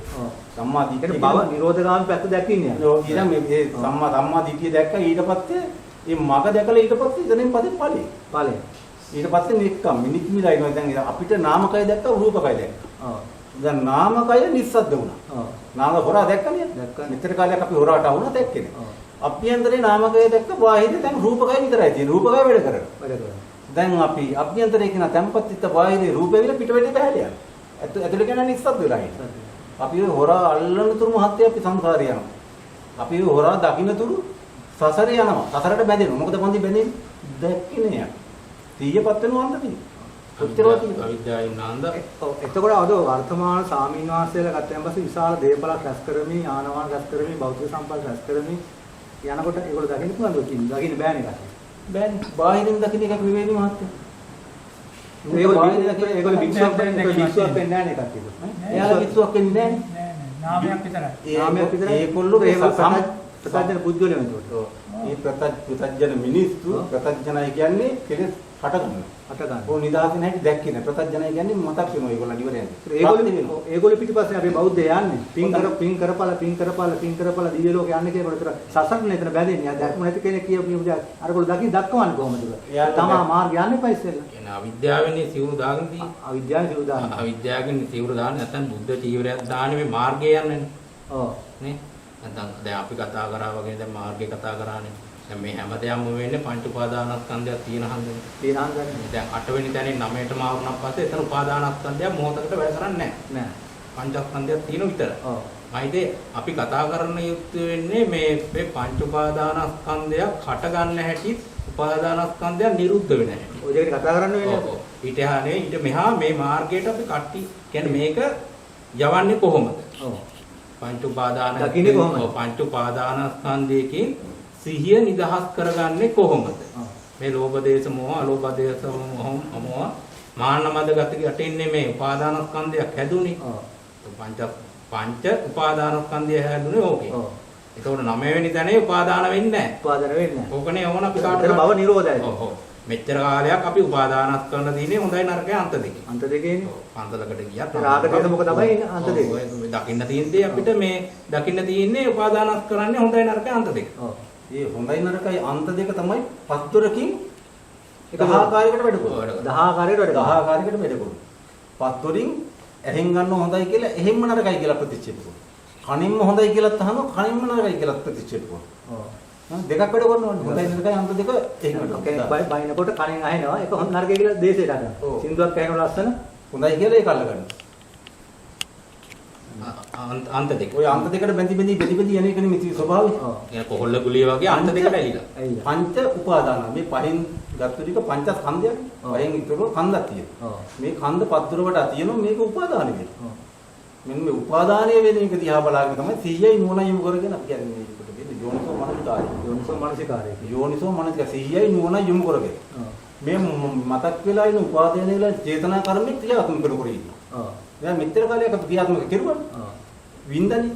සම්මා දිට්ඨිය බව නිරෝධගාමී පැත්ත දැක්කින්නේ. ඊළඟ මේ සම්මා දිට්ඨිය දැක්කා ඊට පස්සේ මේ මග දැකලා ඊට පස්සේ ඉතනින් පස්සේ ඵලෙ. ඊට පස්සේ නික්කම් නික්මිලා ඉනවා. දැන් අපිට නාමකය දැක්කා රූපකය දැක්කා. දැන් නාමකය නිස්සද්ද වුණා. නාම හොරා දැක්කනේ. මෙතර කාලයක් අපි හොරාට වුණා දැක්කේ නෑ. අභ්‍යන්තරේ නාමකය දැක්ක බාහිරේ දැන් රූපකය විතරයි තියෙන්නේ. රූපකය වැඩ කරනවා. දැන් අපි අභ්‍යන්තරේ කියන තැම්පත් ඉත බාහිරේ රූපේ විල පිට වෙඩේ බහැලියක්. ඇතුලේ කියන නිස්සද්ද වෙලා ඉන්නේ. අපි හොරා අල්ලන තුරු මහත්ය අපි සංසාරේ යනවා. අපි හොරා දකින්න තුරු සසරේ යනවා. සසරට බැඳෙනවා. මොකද කොන්දි බැඳෙන්නේ? දැක්කේ නෑ. 100පත් වෙනවද මේ? කොච්චරවත් තියෙනවා. අවිද්‍යාවෙන් නාන්ද. ඔව් එතකොට අද වර්තමාන සාමීන් වහන්සේලා ගත්තන් පස්සේ විශාල දේපලක් රැස් කරමින් ආනවාන රැස් කරමින් බෞද්ධ සම්පත් රැස් කරමින් යනකොට ඒගොල්ලෝ දකින්න පුළුවන්ද කියන්නේ දකින්න බෑනේ කටේ. බෑනේ. බාහිරින් දකින්න එකක් නෙවෙයි මහත්තයා. ඒගොල්ලෝ වික්ෂුවක් වෙන්නේ නැහැ නේ කටේ. එයාලා වික්ෂුවක් වෙන්නේ නැහැ. නෑ නාමයක් විතරයි. නාමයක් විතරයි. ඒගොල්ලෝ ප්‍රත්‍යඥ පුද්ගලයෝ එතකොට. මේ ප්‍රත්‍යඥ මිනිස්සු ප්‍රත්‍යඥයි කියන්නේ කෙලෙස් හට ගන්නවා. අට ගන්න. ඕ නිදාසින් හැටි දැක්කේ නැහැ. ප්‍රත්‍යඥයි කියන්නේ මතක් වෙනවා ඒගොල්ලෝ ඉවරයන්. ඒගොල්ලෝ පිටිපස්සේ අපි බෞද්ධය යන්නේ. පින් කරපල දිව්‍ය ලෝක යන්නේ කියනකොට සසරනේ එතන බැඳෙන්නේ. ආ දැක්ම නැති කෙනෙක් කියපු අරගොල්ලෝ දක්වන්නේ කොහොමද? තමා මාර්ගය යන්නේ පයිස්සෙල්ලා. කියන අවිද්‍යාවෙන්නේ සිවුරු දාගෙන තියෙන්නේ. අවිද්‍යාව සිවුරු දාන්න. අවිද්‍යාවෙන් සිවුරු දාන්න නැත්නම් බුද්ධ චීවරයක් දාන්නේ මේ මාර්ගයේ යන්නේ. ඔව්. නේ? නැත්නම් දැන් අපි කතා කරා වගේ දැන් මාර්ගේ කතා කරානේ. දැන් මේ හැමදේම වෙන්නේ පංච උපාදානස්කන්ධයක් තියෙන හන්දනේ. තියෙන හන්දනේ. දැන් 8 වෙනි තැනින් 9ට මාරුණාන් පස්සේ එතන උපාදානස්කන්ධයක් මොහොතකට වැඩ කරන්නේ නැහැ. නෑ. පංචස්කන්ධයක් තියෙන විතර. ඔව්. මයිදේ අපි කතා කරන්න යුත්තේ වෙන්නේ මේ පංච උපාදානස්කන්ධයක් හට ගන්න හැටි උපාදානස්කන්ධය නිරුද්ධ වෙන හැටි. ඔය දෙකට කතා කරන්න වෙන්නේ. ඔව්. ඊට එහානේ ඊට මෙහා මේ මාර්ගයට අපි කට්ටි කියන්නේ මේක යවන්නේ කොහොමද? ඔව්. පංච උපාදාන දකින්නේ කොහොමද? ඔව් පංච උපාදානස්කන්ධයකින් සිහිය නිදහස් කරගන්නේ කොහොමද? මේ ලෝභ දේශ මොහ අලෝභ දේශ මොහ මාන්න මද ගති යටින්නේ මේ උපාදානස්කන්ධයක් හැදුනේ. ඔව්. පංච උපාදානස්කන්ධය හැදුනේ ඕකේ. ඔව්. ඒකෝට 9 වෙනි තැනේ උපාදාන වෙන්නේ නැහැ. උපාදාන වෙන්නේ නැහැ. ඕකනේ ඕන අපි කාටද? ඒතර භව නිරෝධයයි. ඔව් ඔව්. මෙච්චර කාලයක් අපි උපාදානස්කන්ධ දිනේ හොඳයි නරකයි අන්ත දෙකේ. අන්ත දෙකේනේ. පන්සලකට ගියත් රාග දේශ මොක තමයි අන්ත දෙකේ. ඔව් දකින්න තියෙන්නේ අපිට මේ දකින්න තියෙන්නේ උපාදානස් කරන්නේ හොඳයි නරකයි අන්ත දෙක. ඔව්. ඒ හොඳයි නරකයි අන්ත දෙක තමයි පත්වරකින් 10 ආකාරයකට වැඩ කරනවා. 10 ආකාරයකට වැඩ 10 ආකාරයකට වැඩ කරනවා. පත්වරින් ඇහෙන් ගන්න හොඳයි කියලා එහෙම්ම නරකයි කියලා ප්‍රතික්ෂේප කරනවා. කනින්ම හොඳයි කියලාත් අහනවා කනින්ම නරකයි කියලාත් ප්‍රතික්ෂේප කරනවා. ඔව්. දෙකක් වැඩ කරනවා. හොඳයි නරකයි අන්ත දෙක එහෙම කරනවා. බයිනකොට කණෙන් අහනවා ඒක හොඳ නරකයි කියලා දේශයට අහනවා. ඔව්. සින්දුවක් ඇහෙනවා ලස්සන හොඳයි කියලා ඒක අල්ලගන්නවා. අන්ත දෙක. ඔය අන්ත දෙකට බැඳි යන එකනේ මිත්‍රි ස්වභාවය. ඔව්. කියන කොහොල්ල ගුලිය වගේ අන්ත දෙකට ඇලිලා. ඇයිලා. පංච උපාදාන මේ පහෙන් ගත්ත ටික පංචස්කන්ධයක්. පහෙන් ඉතුරු කන්දක් තියෙනවා. ඔව්. මේ කන්ද පත්තුරකට තියෙනවා මේක උපාදාන වෙනවා. ඔව්. මෙන්න මේ උපාදානීය වෙන එක දිහා බලාගෙන තමයි 100යි නුවණ යොමු කරගෙන අපි කියන්නේ මේකට කියන්නේ යෝනිසෝ මනසිකාරය. යෝනිසෝ මනසිකාරය. යෝනිසෝ මනසික 100යි නුවණ යොමු කරගෙන. ඔව්. මේ මතක් වෙලා ඉන්න උපාදාන වෙලා චේතනා කර්මෙත් ක්‍රියාත්මක කරගෙන ඉන්නවා. ඔව්. දැන් මෙච්චර කාලයක් අපි ක්‍රියාත්මක කෙරුවා. ඔව්. වින්දනේ.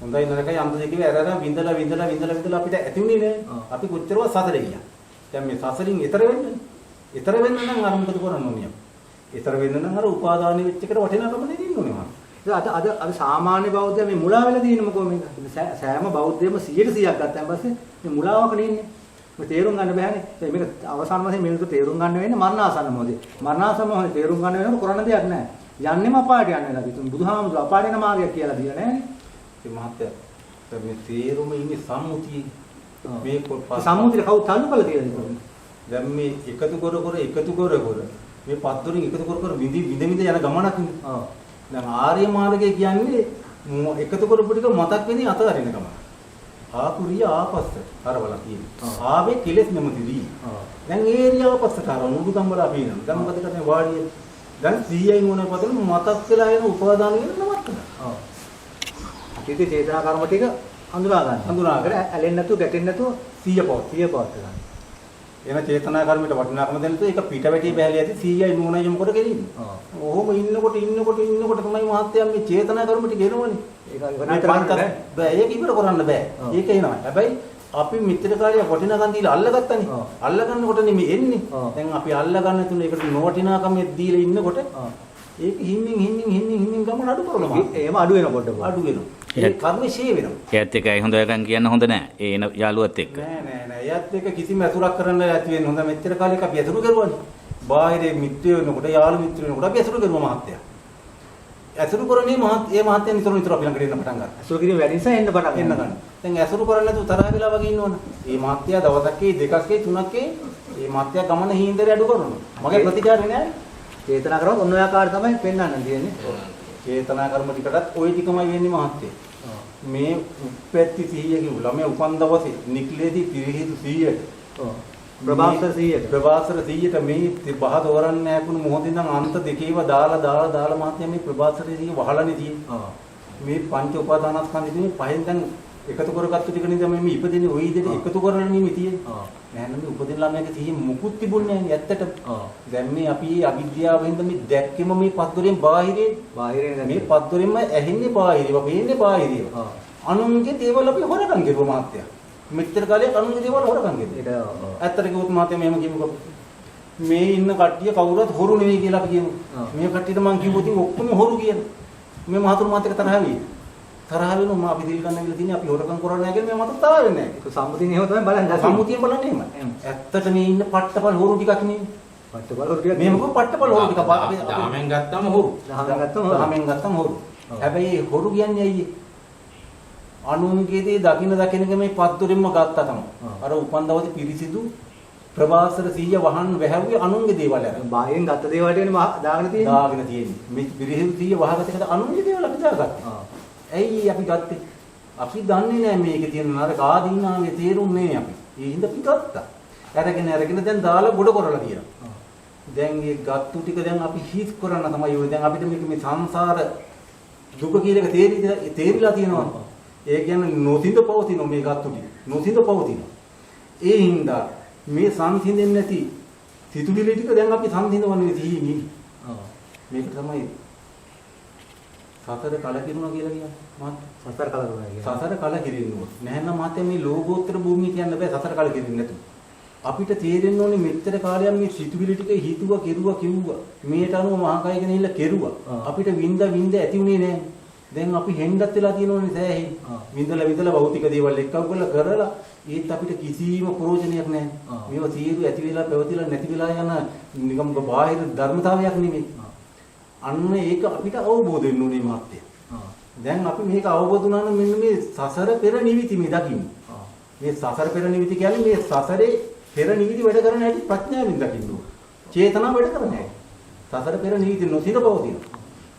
හොඳයි නරකයි අන්ත දෙකේ ඇරලා වින්දලා අපිට ඇති උනේ නෑ. අපි කොච්චරවත් සසරේ ගියා. දැන් මේ සසරින් ඈතර වෙන්න. ඈතර වෙන්න නම් අර මොකද කරන්න ඕනේ? ඈතර වෙන්න නම් අර උපාදානෙ වෙච්ච එකට වටිනාකම දෙන්න ඕනේ මම. අද සාමාන්‍ය බෞද්ධය මේ මුලා වෙලා තියෙන්නේ මොකෝ මේක? සෑම බෞද්ධයම 100%ක් ගත්තාන් පස්සේ මේ මුලාවක නෙන්නේ. මේ තේරුම් ගන්න බෑනේ. මේක අවසාන වශයෙන් මේක තේරුම් ගන්න වෙන්නේ මරණාසන්න මොහොතේ. මරණාසන්න මොහොතේ තේරුම් ගන්න වෙනකොට කරන්න දෙයක් නැහැ. යන්නෙම අපායට යන්න වෙලා තිතුන් බුදුහාමුදුරුවෝ අපායට යන මාර්ගයක් කියලා දීලා නැහැනේ. ඒ මහත්තයා මේ තේරුම ඉන්නේ සම්මුතියේ. මේ සම්මුතිය කවුද තල්ලු කළ කියලා දැන් මේ එකතු කර මේ පත්තුරින් එකතු කර විඳ යන ගමනක් නේ. ඔව්. දැන් ආර්ය මාර්ගය කියන්නේ එකතු කරපු ටික මතක් වෙන්නේ අතරින ගමන. ආකුරිය ආපස්ස අරවලා තියෙනවා. ආවේ කෙලෙස් නැමතිදී. දැන් ඒ ඒරියාව පස්සට අර මුදු කම්බලා පීනන. දැන් මොකද කරන්නේ වාඩිය. දැන් 100යි මොන පදල මතක් වෙලා එන උපාදාන වෙන නවත්තන. ඔව්. අතීතේ චේතනා කර්ම ටික හඳුනා ගන්න. ඇලෙන්නේ නැතුව ගැටෙන්නේ නැතුව 100 පවත් ගන්න. එන චේතනා කර්මයට වටිනාකම දෙන්න තු ඒක පිටවැටි බහැලිය ඇති 100යි නුවණයි යොමු කොට ගෙලින්නේ. ඔහොම ඉන්නකොට තමයි මහත්තයා මේ චේතනා කර්ම ටික එනවනේ. ඒක ඉවර කරන්න බෑ. ඒක එනවා. හැබැයි අපි මිත්‍ර කාර්යය වටිනාකම් දීලා අල්ලගත්තනේ. අල්ලගන්නකොට නෙමෙයි එන්නේ. දැන් අපි අල්ලගන්න තුන ඒකට නොවටිනාකම දීලා ඉන්නකොට ඒක හින්මින් ගමන අඩු කරනවා. එහෙම අඩු වෙන පොඩ්ඩක්. අඩු වෙනවා. ඒ කර්ම ෂේ වෙනවා. ඒත් එකයි හොඳ එකක් කියන්න හොඳ නෑ. ඒ එන යාළුවත් එක්ක. නෑ. එයත් එක කිසිම අසුරක් කරන්න ඇති වෙන්නේ හොඳ මෙච්චර කාලෙක අපි අසුරු කරුවානේ. බාහිරේ මිත්‍රය වෙනකොට යාළු මිත්‍රය වෙනකොට අපි අසුරු කරුවා මහත්තයා. අසුරු කරන්නේ ඒ මහත්තයා නිතර අපි ළඟට එන්න පටන් ගන්නවා. අසුරු කිරීම වැඩි නිසා එන්න පටන් ගන්නවා. දැන් අසුරු කරන්නේ නැතුව තරහ වෙලා වගේ ඉන්නවනේ. මේ මහත්තයා දවසක්ේ දෙකක්ේ තුනක්ේ මේ මහත්තයා ගමන හීන්දරේ අඩු කරනවා. මගේ ප්‍රතිචාරේ නෑ. චේතනා කරොත් ඔන්න ඔය ආකාරය තමයි පෙන්වන්න තියෙන්නේ. චේතනා කර්ම ටිකටත් ওই ටිකමයි වෙන්නේ මහත්තයා. මේ උප්පැත්ති 100 කිව්වා. ළමයා උපන් දවසේ නික්ලේදී පිරිහිදු 100ට. ප්‍රභාස්වර 100ට. ප්‍රභාස්වර 100ට මේ බහ තෝරන්න නැකුණු මොහොතින් නම් අන්ත දෙකේව දාලා මහත්මයා මේ ප්‍රභාස්වර 100 වහලානේ තියෙන්නේ. මේ පංච උපාදානස්කන්ධෙදී පහෙන් දැන් එකතු කරගත්තු ටික නේද මේ ඉපදෙන්නේ ওই විදිහට එකතු කරගෙන නෙමෙයි තියෙන්නේ. නැහැනම් මේ උපදින ළමයාගේ තියෙන්නේ මුකුත් තිබුණේ නැහැ ඇත්තට. දැන් මේ අපි අවිද්‍යාවෙන්ද මේ දැක්කෙම මේ පද්දොරෙන් බාහිරේ මේ පද්දොරෙන්ම ඇහින්නේ බාහිරව, පේන්නේ බාහිරව. අනුන්ගේ දේවල් අපි හොරකම් කරුවා මහත්තයා. මෙච්චර කාලයක් අනුන්ගේ දේවල් හොරකම් කරුවා. ඇත්තට කිව්වොත් මහත්තයා මෙහෙම කියමුකෝ. මේ ඉන්න කට්ටිය කවුරුත් හොරු නෙවෙයි කියලා අපි කියමු. මේ කට්ටියට මං කිව්වොත් ඔක්කොම හොරු කියන. මේ මහතුරු මාත් එක්ක තරහ වෙයි. තරහ වෙනවා අපි දිල් ගන්න කියලා තියෙන්නේ අපි හොරකම් කරන්නේ නැහැ කියලා මේ මට තරහ වෙන්නේ නැහැ. ඒක සම්මුතියෙන් එහෙම තමයි බලන්නේ. සම්මුතියෙන් බලන්නේ එහෙම. ඇත්තට මේ ඉන්න පට්ටපල් හොරු ටිකක් නේ. පට්ටපල් හොරු ටිකක්. මේ මොකද පට්ටපල් හොරු ටික අපි දහමෙන් ගත්තම හොරු. දහමෙන් ගත්තම හොරු. හැබැයි හොරු කියන්නේ ඇයි? අනුන්ගේදී දකින්න මේ පත්තුරින්ම ගත්තා තමයි. අර උපන් දවසේ පිරිසිදු ප්‍රභාස්වර 100 වහන් වැහැව්වේ අනුන්ගේ දේවල් අරන්. බාහිරින් ගත්ත දේවල් ටිකනේ දාගෙන තියෙන්නේ. දාගෙන තියෙන්නේ. මේ පිරිසිදු 100 වහගත එකට අනුන්ගේ දේවල් අපි දාගත්තා. ඇයි අපි ගත්තේ? අපි දන්නේ නැහැ මේකේ තියෙන නරක ආදීනාවේ තේරුම් නේ අපි. ඒ හින්දා අපි ගත්තා. අරගෙන දැන් දාලා ගොඩ කරලා තියෙනවා. දැන් මේ ගත්තු ටික දැන් අපි හිස් කරන්න තමයි ඔය දැන් අපිට මේ සංසාර දුක කියන එක තේරිලා තියෙනවා. ඒ කියන්නේ නොසිඳ පවතින මේ ගත්තු ටික. නොසිඳ පවතින. ඒ හින්දා මේ සංසිඳෙන්නේ නැති සිතුවිලි ටික දැන් අපි සංසිඳවන්නේ තියෙන්නේ. මේක තමයි සතර කලකිරුණා කියලා කියන්නේ. මාත් සතර කලකිරුණා කියන්නේ. සතර කලකිරින්නවා. නැහැනම් මාත් මේ ලෝකෝත්තර භූමිය කියන්න බෑ සතර කලකිරින්න නැතුව. අපිට තේරෙන්න ඕනේ මෙච්චර කාලයක් මේ සිතුවිලි ටික හිතුවා කෙරුවා කිව්වා. මේට අනුව මහාකය ගෙනහිල්ලා කෙරුවා. අපිට විඳ ඇති උනේ නෑ. දැන් අපි හෙන්නත් වෙලා තියෙනෝනේ සෑහෙන්. විඳලා භෞතික දේවල් එක්කව කරලා ඒත් අපිට කිසිම ප්‍රයෝජනයක් නැහැ. මේවා සියලු ඇති වෙලා පැවතිලා නැති වෙලා යන නිකම් බාහිර ධර්මතාවයක් නෙමෙයි. අන්න ඒක අපිට අවබෝධ වෙන්න ඕනේ මාත්‍ය. දැන් අපි මේක අවබෝධ වුණා නම් මෙන්න මේ සසර පෙර නිවිති මේ දකින්න. මේ සසර පෙර නිවිති කියන්නේ මේ සසරේ පෙර නිවිති වැඩ කරන හැටි ප්‍රඥාවෙන් දකින්න ඕනේ. චේතනාව වැඩ කරන හැටි. සසර පෙර නිවිති නොසිර පවතින.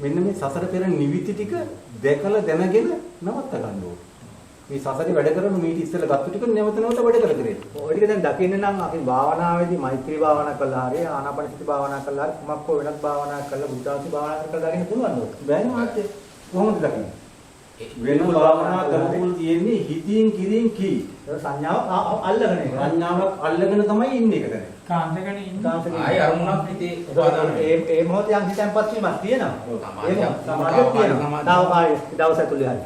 මෙන්න මේ සසර පෙර නිවිති ටික දැකලා දැනගෙන නවත්ත ගන්න ඕනේ. මේ සසරේ වැඩ කරන මීට ඉස්සෙල්ලා ගත්ත ටික නැවත වැඩ කරගෙන. ඔය ටික දැන් දකින්න නම් අපි භාවනාවේදී මෛත්‍රී භාවනා කළා හරිය ආනාපානසති භාවනා කළා හරිය කුමක් හෝ වෙනත් භාවනා කළා බුද්ධාංශ භාවනා කරලා දකින්න පුළුවන් නේද? බෑනේ මාත්‍ය. කොහොමද දකින්නේ? වෙන භාවනා කරපුල් තියෙන්නේ හිතින් කිරින් කී. ඒ සංඥාව අල්ලගෙන ඒක. සංඥාවක් අල්ලගෙන තමයි ඉන්නේ ඒක දැන්. කාන්දගෙන ඉන්න. ආයි අරමුණක් හිතේ ඒ මොහොතේ යම් හිතෙන්පත් වීමක් තියෙනවා. ඒක සමාධියක් තියෙනවා. තාවකාලික දවස් ඇතුලේ හරි.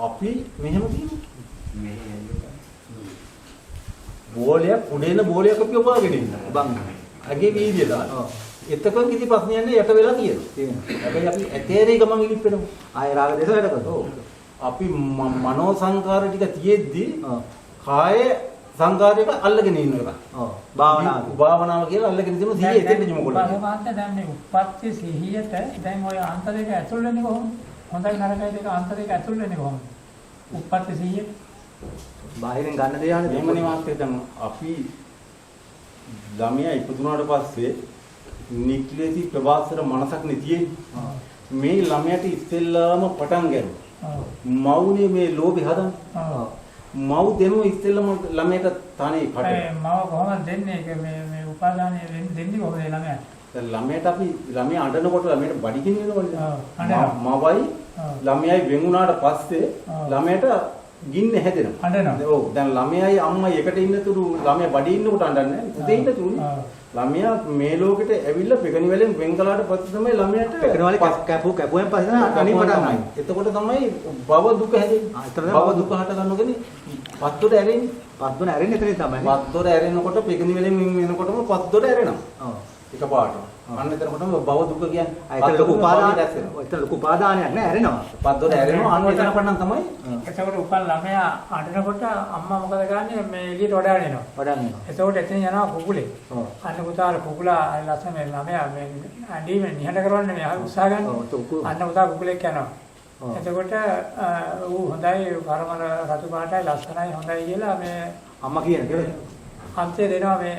අපි මෙහෙම කියමු. බෝලයක් උඩේන බෝලයක් අපි ඔබාගෙන ඉන්නවා. බං. අගේ වීදිය දාන. එතකොට කිසි ප්‍රශ්නයක් නැහැ යට වෙලා තියෙනවා. හැබැයි අපි ඇතේරේ ගමන් ඉලිප්පෙනවා. ආය රාග දේශ වැඩ කරනවා. අපි මනෝ සංකාර ටික තියෙද්දි කාය සංකාරයක අල්ලගෙන ඉන්න එක. භාවනාව කියලා අල්ලගෙන ඉඳිම 100 එතෙන්ද මොකද? පරමාර්ථ දැන් මේ උප්පත්ති සිහියට දැන් ඔය අන්ත දෙක ඇතුල් වෙන්නේ කොහොමද? හොඳයි නරකයි දෙක අන්ත දෙක ඇතුල් වෙන්නේ කොහොමද? උප්පත්ති සිහිය බාහිරින් ගන්න දේ යන්නේ මෙහෙමනේ මාත්‍ය දැන් අපි ළමයා ඉපදුනාට පස්සේ නික්ලේති ප්‍රවාසර මනසක් නෙතියේ මේ ළමයාට ඉස්සෙල්ලාම පටන් ගන්නවා. මවුනේ මේ ලෝභය හදන්නේ. මව් දෙනු ඉස්සෙල්ලාම ළමයට තනේ කට. මව කොහොමද දෙන්නේ? මේ උපාදානය දෙන්නේ කොහොමද ළමයාට? දැන් ළමයට අපි ළමයා අඬනකොට ළමයට බඩගින්න වෙනවනේ. මවයි ළමයයි වෙන්ුණාට පස්සේ ළමයට ගින්න හැදෙනවා. ඔව් දැන් ළමයයි අම්මයි එකට ඉන්න තුරු ළමයා බඩේ ඉන්නකොට අඬන්නේ නැහැ. උදේ ඉන්න තුරු ළමයා මේ ලෝකෙට ඇවිල්ලා පෙකණි වලින් වෙන් කළාට පස්සේ තමයි ළමයාට පෙකණි වල කැපුවෙන් පස්සේ අනිපට තමයි. එතකොට තමයි භව දුක හැදෙන්නේ. භව දුක හට ගන්නකනේ පත්දොර ඇරෙන්නේ. පත්දොර ඇරෙන්නේ එතනින් තමයි. පත්දොර ඇරෙනකොට පෙකණි වලින් වෙනකොටම පත්දොර ඇරෙනවා. ඔව්. එකපාරට. අන්න එතනකොටම භව දුක කියන්නේ ඒක ලොකු උපාදානයක් වෙනවා. ඒක ලොකු උපාදානයක් නෑ ඇරෙනවා. පත්දොර ඇරෙනවා අන්න එතනපටන් තමයි. එතකොට උපන් ළමයා අඬනකොට අම්මා මොකද කරන්නේ? මේ එළියට වඩාගෙන එනවා. වඩාගෙන එනවා. එතකොට එතන යනවා කුකුලේ. අන්න පුතාලා කුකුලා ලස්සන මේ ළමයා මේ ඇඬීමෙන් නිහඬ කරවන්නේ මේ උත්සාහ ගන්න. අන්න පුතා කුකුලෙක් යනවා. එතකොට ඌ හොඳයි වරමර රතු පාටයි ලස්සනයි හොඳයි කියලා මේ අම්මා කියන කෙනෙක් අන්තේ දෙනවා මේ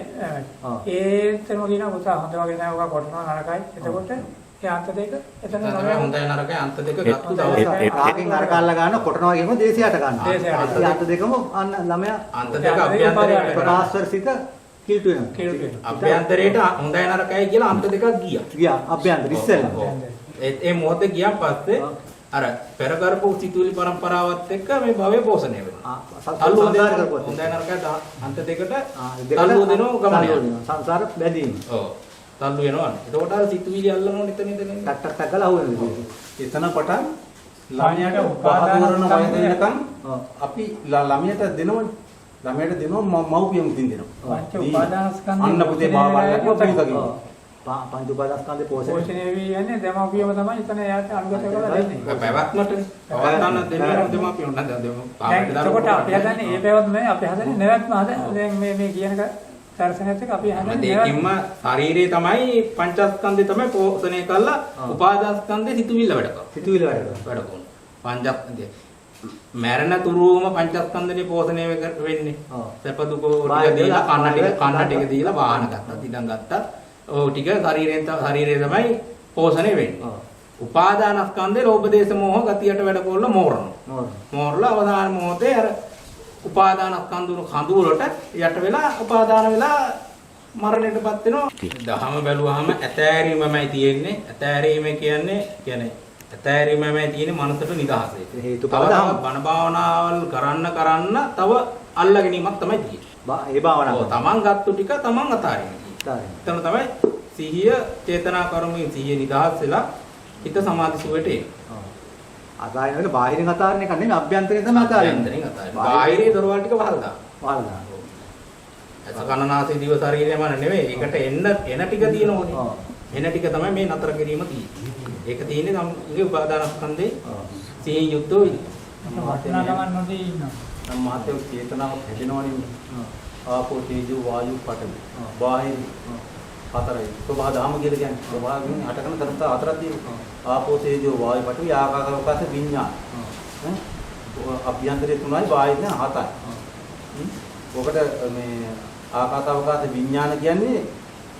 ඒත්ම කියනවා පුතා හොඳ වගේ නෑ ඔක කොටනවා නරකයි. එතකොට ඒ අන්ත දෙක එතන හොඳයි නරකයි අන්ත දෙක ගත්ත දවසේ ආගෙන් අර කල්ලා ගන්න කොටනවා කියම දේශයට ගන්නවා. ඒ අන්ත දෙකම අන්න ළමයා අන්ත දෙක අභ්‍යන්තරයේ ප්‍රකාශවර සිට කිල්ට වෙනවා. කිල්ට වෙනවා. අභ්‍යන්තරයට හොඳයි නරකයි කියලා අන්ත දෙකක් ගියා. ගියා අභ්‍යන්තර ඉස්සෙල්ලා. ඒ මොහොතේ ගියන් පස්සේ අර පෙර කරපු සිතුවිලි પરම්පරාවත් එක්ක මේ භවය පෝෂණය වෙනවා. තල්ලු හොඳයි කරපුවා. හොඳයි නරකයි අන්ත දෙකට තල්ලු දෙනවා ගමන යනවා. සංසාර බැඳීම. ඔව්. තල්ලු වෙනවා. එතකොට අර සිතුවිලි අල්ලනවා එතන ටක් ටක් ටක් ගාලා අහුවෙනවා. එතන පටන් ළමයාට උපාදාන වය දෙනකන් අපි ළමයට දෙනවනේ. ළමයට දෙනවා මව්පියන් මුතින් දෙනවා. පංච උපාදානස්කන්ධය අන්න පුතේ බාබාලා කියනවා. පංච උපාදානස්කන්ධේ පෝෂණය පෝෂණය වී යන්නේ දෙමාපියම තමයි එතන එයාට අනුගත කරලා දෙන්නේ. පැවැත්මට පවත්තන්න දෙන්නේ දෙමාපියෝ නේද? දැන් එතකොට අපි හදන්නේ මේ පැවැත්ම නෙවෙයි අපි හදන්නේ නැවැත්ම දැන් මේ කියනක දර්ශනයත් එක්ක අපි හදන්නේ ඒකින්ම ශරීරයේ තමයි පංචස්කන්ධය තමයි පෝෂණය කරලා උපාදානස්කන්ධේ සිතුවිල්ල වැඩ කරනවා. සිතුවිල්ල වැඩ කරනවා. වැඩ කරනවා. පංචස්කන්ධය මරණ තුරුම පංචස්කන්ධනේ පෝෂණය වෙන්නේ. සැප දුක ටික දීලා කන්න ටික දීලා වාහන ගත්තා, ඉඩම් ගත්තා. ඔව් ටික ශරීරයේ තමයි පෝෂණය වෙන්නේ. උපාදානස්කන්ධේ ලෝභ දේශ මොහ ගතියට වැඩ කරලා මෝරනවා. මෝරලා අවදාන මොහොතේ අර උපාදානස්කන්ධුන කඳු වලට යට වෙලා උපාදාන වෙලා මරණයටපත් වෙනවා. දහම බැලුවාම ඇතෑරීමමයි තියෙන්නේ. ඇතෑරීම කියන්නේ ඇතෑරීමමයි තියෙන්නේ මනසට නිදහස. හේතුඵලදහම බණ භාවනාවල් කරන්න තව අල්ල ගැනීමක් තමයි තියෙන්නේ. ඒ භාවනාව. ඔව් තමන් ගත්තු ටික තමන් අතාරින්න. එතන තමයි සිහිය චේතනා කරමින් සිහිය නිදහස් වෙලා හිත සමාධි සුවයට එනවා. අතාරිනකොට බාහිරින් අතාරින එක නෙමෙයි අභ්‍යන්තරයෙන් තමයි අතාරින්නේ. බාහිරේ දොරවල් ටික වහලා වහලා. ඇස කනනාසය දිව ශරීරයම නෙමෙයි. ඒකට එන ටික තියෙනෝනේ. එන ටික තමයි මේ නතර කිරීම තියෙන්නේ. ඒක තියෙන්නේ තමන්ගේ උපාදානස්කන්ධේ සිහිය යුක්තව වටනා ගමන් නොදී ඉන්නවා. නම් මහත්යෝ චේතනාවක් හැදෙනවනේ. ආපෝ තේජෝ වායු පඨවි. බාහිර හතරයි. ස්වභාව ධාම කියලා කියන්නේ. ස්වභාවයෙන් හටකන ධර්ම හතරක් තියෙනවා. ආපෝ තේජෝ වායු පඨවි ආකාශ අවකාශ විඥාන. අභ්‍යන්තරේ 3යි බාහිර 7යි. ඔකට මේ ආකාශ අවකාශ විඥාන කියන්නේ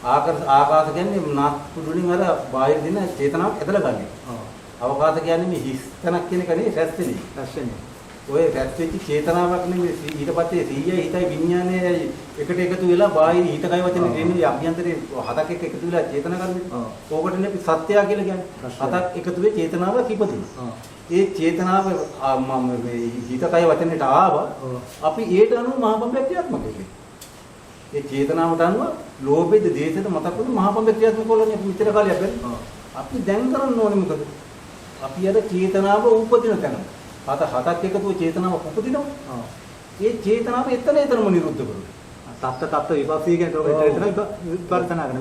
ආකාශ කියන්නේ නාස්පුඩුලින් අර බාහිර දින චේතනාවක් ඇදලා ගන්න. අවකාශ කියන්නේ මේ හිස් තනක් කියන එක නෙවෙයි රැස්වෙන්නේ. ඔය රැස් වෙච්ච චේතනාවක් නෙවෙයි ඊට පස්සේ සීයයි හිතයි විඥානයයි එකට එකතු වෙලා බාහිර හිත කය වචනේ දෙන්නේ අභ්‍යන්තරේ හතක් එක්ක එකතු වෙලා චේතනා කරන්නේ. ඕකටනේ අපි සත්‍යය කියලා කියන්නේ. හතක් එකතු වෙ චේතනාවක් ඉපදිනවා. ඒ චේතනාව මේ හිත කය වචනේට ආවා. අපි ඒට අනුව මහපඹ ක්‍රියාත්මක වෙන්නේ. ඒ චේතනාවට අනුව ලෝභෙද දේශෙද මතක් වුණු මහපඹ ක්‍රියාත්මක කරන්නේ අපි මෙච්චර කාලයක් වෙන්නේ. අපි දැන් කරන්න ඕනේ මොකද? අපි අර චේතනාව උපදින තැන. හතක් එකතුව චේතනාවක් උපදිනවා. ඒ චේතනාව එතනම නිරුද්ධ කරනවා. තත්ත විපස්සී කියන තෝක එතන විපර්ශනා කරන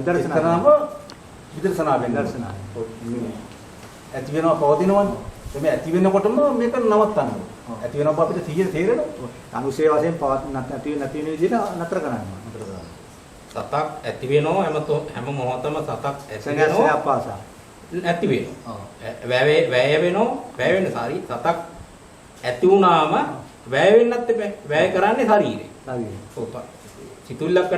විදර්ශනා වෙනවා. ඇති වෙනවා පවතිනවනේ. මේ ඇති වෙනකොටම මේක නවත්තන්න ඕනේ. ඇති වෙනකොට අපිට 100 තේරෙනවා. අනුශේ වශයෙන් නැති වෙන විදිහට නතර කරනවා. සතක් ඇති වෙනවා හැම මොහොතම සතක් ඇති වෙනවා. ඇති වෙනවා. වැය වෙනවා. වැය වෙන සාරි සතක් ඇති වුණාම වැය වෙන්නත් එපා. වැය කරන්නේ ශරීරේ. ඔව්. සිතුල්ලක්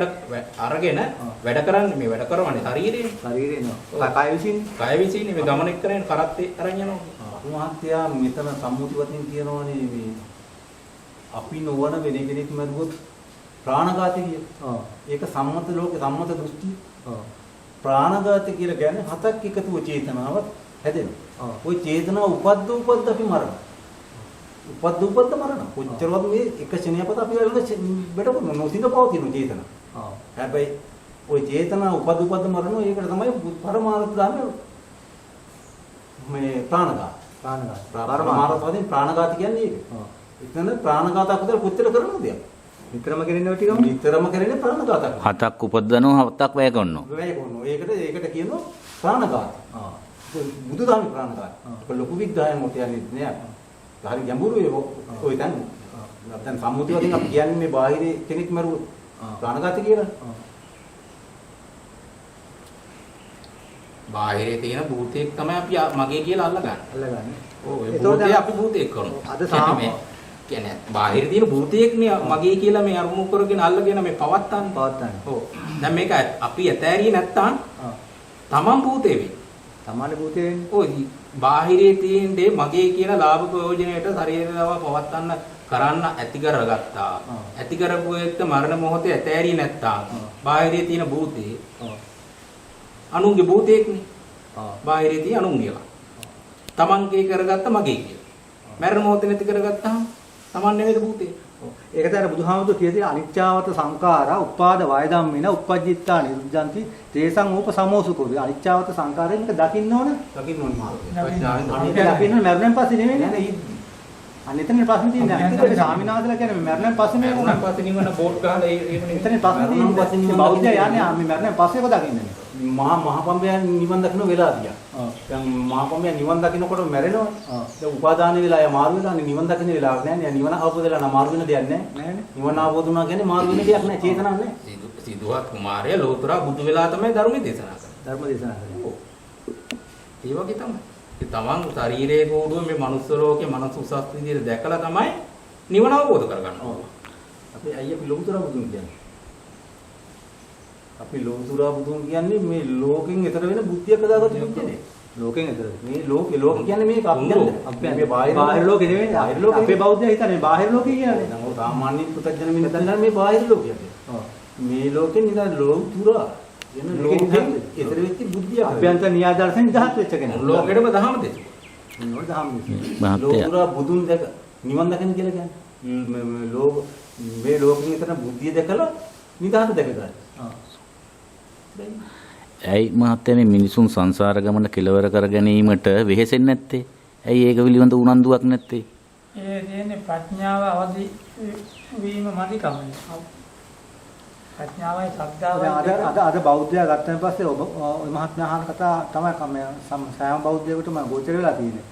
අරගෙන වැඩ කරන්නේ මේ වැඩ කරවන්නේ ශරීරේ. ශරීරේ නෝ. කය විසින්. කය විසින් මේ ගමන එක්කරගෙන කරත්තේ අරන් යනවා. මහත්යා මෙතන සම්මුතිවතින් කියනෝනේ මේ අපි නොවන වෙන කෙනෙක් මරුවොත් ප්‍රාණඝාතය කිය. ඒක සම්මත ලෝකේ සම්මත දෘෂ්ටි. ප්‍රාණඝාතය කියලා කියන්නේ හතක් එකතුව චේතනාවක් හැදෙනවා. ওই චේතනාව උපද්ද අපි මරනවා. උපද්ද මරනවා. කොච්චරවත් මේ එක ශනියපත අපි වලට බෙට කරන නොසිඳ පවතින චේතන. හැබැයි ওই චේතනාව උපද්ද මරනවා. ඒකට තමයි පරමාර්ථ දාන්නේ මේ ප්‍රාණඝාත. පරමාර්ථ වශයෙන් ප්‍රාණඝාත කියන්නේ ඒක. එතන ප්‍රාණඝාත අපතර කොච්චර කරනවද? විතරම කරන්නේ ඔය ටිකම විතරම කරන්නේ ප්‍රාණඝාතයක්. හතක් උපදනවා හතක් වැය කරනවා. වැය කරනවා. ඒකට කියනවා ප්‍රාණඝාත. බුදුදහමේ ප්‍රාණඝාත. ඒක ලොකු විග්‍රහයක් මොකද යන්නේ නෑ. හරි ගැඹුරුයි ඔය දැන්. දැන් සම්මුතිය වලින් අපි කියන්නේ මේ බාහිර කෙනෙක් මරුවොත් ප්‍රාණඝාත කියලා. බාහිරේ තියෙන භූතයක් තමයි අපි මගේ කියලා අල්ලගන්නේ. ඔව් ඒ ඒතකොට භූතය අපි භූතයක් කරනවා. අද සාම කියන්නේ බාහිර තියෙන භූතයක් නේ මගේ කියලා මේ අරුණු කරගෙන අල්ලගෙන මේ පවත්තන්නේ. ඔව්. දැන් මේක අපි ඇතෑරියේ නැත්තම් තමන් භූතේ වෙයි. සමාන භූතේ වෙන්නේ. ඔය බාහිරේ තියෙන දේ මගේ කියන ලාභ ප්‍රයෝජනයට ශරීරයව පවත්තන්න කරන්න ඇති කරගත්තා. ඇති කරපු එක්ක මරණ මොහොතේ ඇතෑරී නැත්තා. බාහිරේ තියෙන භූතේ. අනුන්ගේ භූතේක්නේ. බාහිරේ තියෙන අනුන්ගේ. තමන්ගේ කරගත්ත මගේ කියලා. මරණ මොහොතේ නැති කරගත්තාම තමන් නෙමෙයි භූතේ. ඒක තමයි බුදුහාමුදුරුවෝ කියදී අනිච්චාවත සංඛාරා උපාද වය ධම්මින උපජ්ජිත්තා නිරුද්ධಂತಿ තේසං උපසමෝසුකෝ. අනිච්චාවත සංඛාරයෙන් මේක දකින්න ඕන. දකින්න ඕනේ මාර්ගය. අනිත් දකින්න මරණයෙන් පස්සේ නෙමෙයි නේද? අනිතනේ ප්‍රශ්න තියෙන්නේ. අනිත් ස්වාමීන් වහන්සේලා කියන්නේ මරණයෙන් පස්සේ මේ මරණයෙන් පස්සේ නිවන බෝඩ් ගහලා ඒකනේ. එතනේ ප්‍රශ්න තියෙන්නේ. බෞද්ධය යන්නේ මේ මරණයෙන් පස්සේ කො දකින්නේ. මහපම්බයන් නිවන් දකින්න වෙලා තියා. දැන් මහපම්බයන් නිවන් දකින්නකොට මැරෙනවා. දැන් උපාදාන වෙලා ය මාරු වෙලා නිවන් දකින්න වෙලාවක් නැහැ නේ. නිවන අවබෝධ වෙලා නම් මාරු වෙන දෙයක් නැහැ. නිවන අවබෝධ වුණා කියන්නේ මාරු වෙන දෙයක් නැහැ. චේතනාවක් නැහැ. සිදුවත් කුමාරයා ලෝතර බුදු වෙලා තමයි ධර්ම දේශනා කරන්නේ. ධර්ම දේශනා කරන්නේ. ඒ වගේ තමයි. ඒ තමන් ශරීරයේ කෝඩුව මේ මනුස්ස ලෝකේ මනස උසස් විදිහට දැකලා තමයි නිවන අවබෝධ කරගන්න ඕන. අපි අයියා ලෝතර බුදුන් කියන්නේ. අපි ලෝතර බුදුන් කියන්නේ මේ ලෝකෙන් එතර වෙන බුද්ධියක් හදාගත්ත බුද්ධියනේ. ලෝකෙන් එතර. මේ ලෝක කියන්නේ මේක අපි මේ බාහිර ලෝකෙ නෙවෙයි. බාහිර ලෝකෙ අපේ බෞද්ධය හිතන්නේ බාහිර ලෝකෙ කියන්නේ. නමුත් සාමාන්‍ය පුතඥ මිනිස්සුන්ට මේ බාහිර ලෝකයක්. මේ ලෝකෙන් නිකන් ලෝතුරා වෙන ලෝකෙන් ඊතර වෙච්ච බුද්ධිය අභ්‍යන්තර න්‍යායදර්ශන 17 වෙච්ච කෙනා. ලෝකෙටම දහම දෙතු. නෝ දහම් මහත්තයා ලෝතුරා බුදුන් දැක නිවන් දකින්න කියලා කියන්නේ. මේ ලෝකෙන් ඊතර බුද්ධිය දැකලා නිදාට දැක ගන්න. ඇයි මහත්තයා මේ මිනිසුන් සංසාර ගමන කෙලවර කර ගැනීමට වෙහෙසෙන්නේ නැත්තේ? ඇයි ඒක පිළිබඳ උනන්දුවක් නැත්තේ? ඒ කියන්නේ ප්‍රඥාව අවදි වීම මදිකමයි. ප්‍රඥාවයි ශ්‍රද්ධාවයි අද බෞද්ධයා ගත්තන් පස්සේ ඔබ මහත්මයා අහන කතා තමයි සෑම බෞද්ධයෙකුටම ගෝචර වෙලා තියෙන්නේ.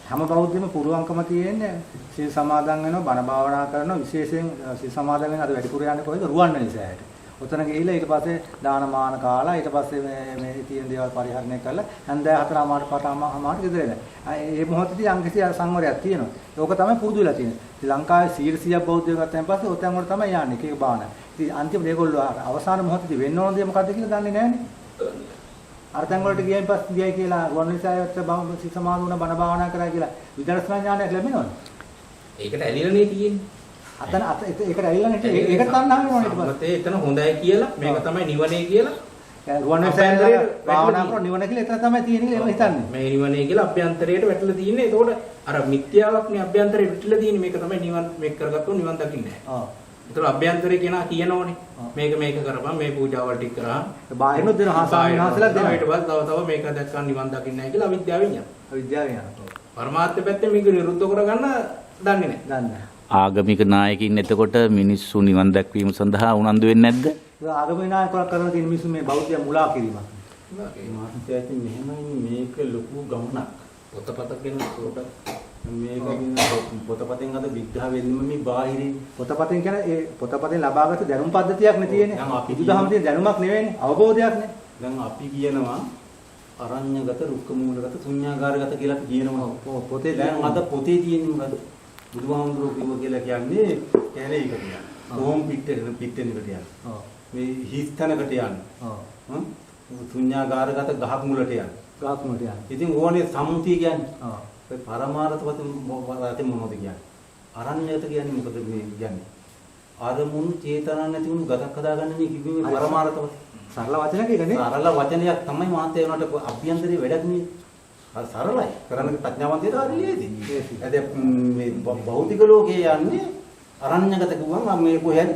හැම බෞද්ධයෙම පුරුවන්කම තියෙන්නේ සීල් සමාදන් වෙනවා, බණ භාවනා කරනවා, විශේෂයෙන් සීල් සමාදන් වෙන අද වැඩිපුර යන්නේ කොහෙද? රුවන්වැලිසෑයට. ඔතන ගිහිල්ලා ඊට පස්සේ දානමාන කාලා ඊට පස්සේ මේ තියෙන දේවල් පරිහරණය කරලා හන්දෑ 4:00 ගෙදර එනවා. මේ මොහොතේදී යම්කිසි සංවරයක් තියෙනවා. ඒක තමයි පුරුදු වෙලා තියෙන්නේ. ශ්‍රී ලංකාවේ 100ක් බෞද්ධයෝ ගත්තන් පස්සේ ඔතෙන් වල තමයි යන්නේ. එක එක බාන. ඉතින් අන්තිමට ඒගොල්ලෝ අවසාන මොහොතේදී වෙන්න ඕන දේ මොකද්ද කියලා දන්නේ නැහැනේ. අරතන් වලට ගියයින් පස්සේ ගියයි කියලා රුවන්වැලිසෑයට සීල් සමාදන් වුණා, බණ භාවනා කරා කියලා විදර්ශනා ඥානයක් ලැබෙනවද? ඒකට ඇලිලානේ තියෙන්නේ. අතන ඒකට ඇවිල්ලා නැටි ඒක තණ්හාව වෙනවා ඊට පස්සේ. මතේ එතන හොඳයි කියලා මේක තමයි නිවනේ කියලා. රුවන්වැලිසෑයේ භාවනා කරන නිවන කියලා එතන තමයි තියෙන්නේ කියලා හිතන්නේ. මේ නිවනේ කියලා අභ්‍යන්තරයට වැටලා තියෙන්නේ. ඒතකොට අර මිත්‍යාවක්නේ අභ්‍යන්තරේ වැටලා තියෙන්නේ. මේක තමයි නිවන් මේක කරගත්තොත් නිවන් දකින්නේ නැහැ. ඒතකොට අභ්‍යන්තරේ කෙනා කියනෝනේ. මේක කරපන් මේ පූජාවල් ටික කරා. බාහිරනොත් දෙන හාසාවිනාසලා දෙනවා. ඊට පස්සේ තව මේක දැක්කන් නිවන් දකින්නේ නැහැ කියලා අවිද්‍යාවෙන් යනවා. අවිද්‍යාවෙන් යනවා. පරමාර්ථ පැත්තෙන් මේක නිරුද්ධ කරගන්න දන්නේ නැහැ. දන්නේ. ආගමික නායකින් එතකොට මිනිස්සු නිවන් දැක්වීම සඳහා උනන්දු වෙන්නේ නැද්ද? ආගමික නායකලා කරන තියෙන මිනිස්සු මේ බෞද්ධය මුලා කිරීමක්. මාත්‍යා ඉතින් මෙහෙමයි මේක ලොකු ගමනක්. පොතපතක් ගැන මේක පොතපතෙන් අද විග්‍රහ වෙන්නේ මේ බාහිරින් පොතපතෙන් කියන්නේ ඒ පොතපතෙන් ලබාගත් දැනුම් පද්ධතියක් නේ තියෙන්නේ. බුදුදහම තියෙන දැනුමක් නෙවෙයිනේ. අවබෝධයක් නේ. දැන් අපි කියනවා අරඤ්‍යගත, රුක්ක මූලගත, ශුන්‍යාකාරගත කියලා අපි කියනවා. පොතේ දැන් අද පොතේ තියෙන්නේ මොකද? බුදුහාමුදුරුවෝ කිව්ව කියලා කියන්නේ කැලේ එක කියන්නේ. කොහොම පිටෙනකට යන්නේ. මේ හිස්තැනකට යන්නේ. ශුන්‍යාකාරගත ගහක් මුලට යන්නේ. ගහක් මුලට යන්නේ. ඉතින් ඕනේ සම්මුතිය කියන්නේ. ඒ පරමාර්ථ වශයෙන් මොනවද කියන්නේ? අරඤ්‍යගත කියන්නේ මොකද මේ කියන්නේ? අරමුණු චේතනා නැති වුණු ගතක් හදාගන්න මේ කිව්වේ පරමාර්ථ වශයෙන්. සරල වචනයක් ඒකනේ. සරල වචනයක් තමයි මාතේ වුණාට අභ්‍යන්තරේ වැඩක් නේ. අර සරලයි. කරන්න ප්‍රඥාවන්තයට හරියේදී. දැන් මේ භෞතික ලෝකේ යන්නේ අරඤ්‍යගත කිව්වම මේ කොහෙද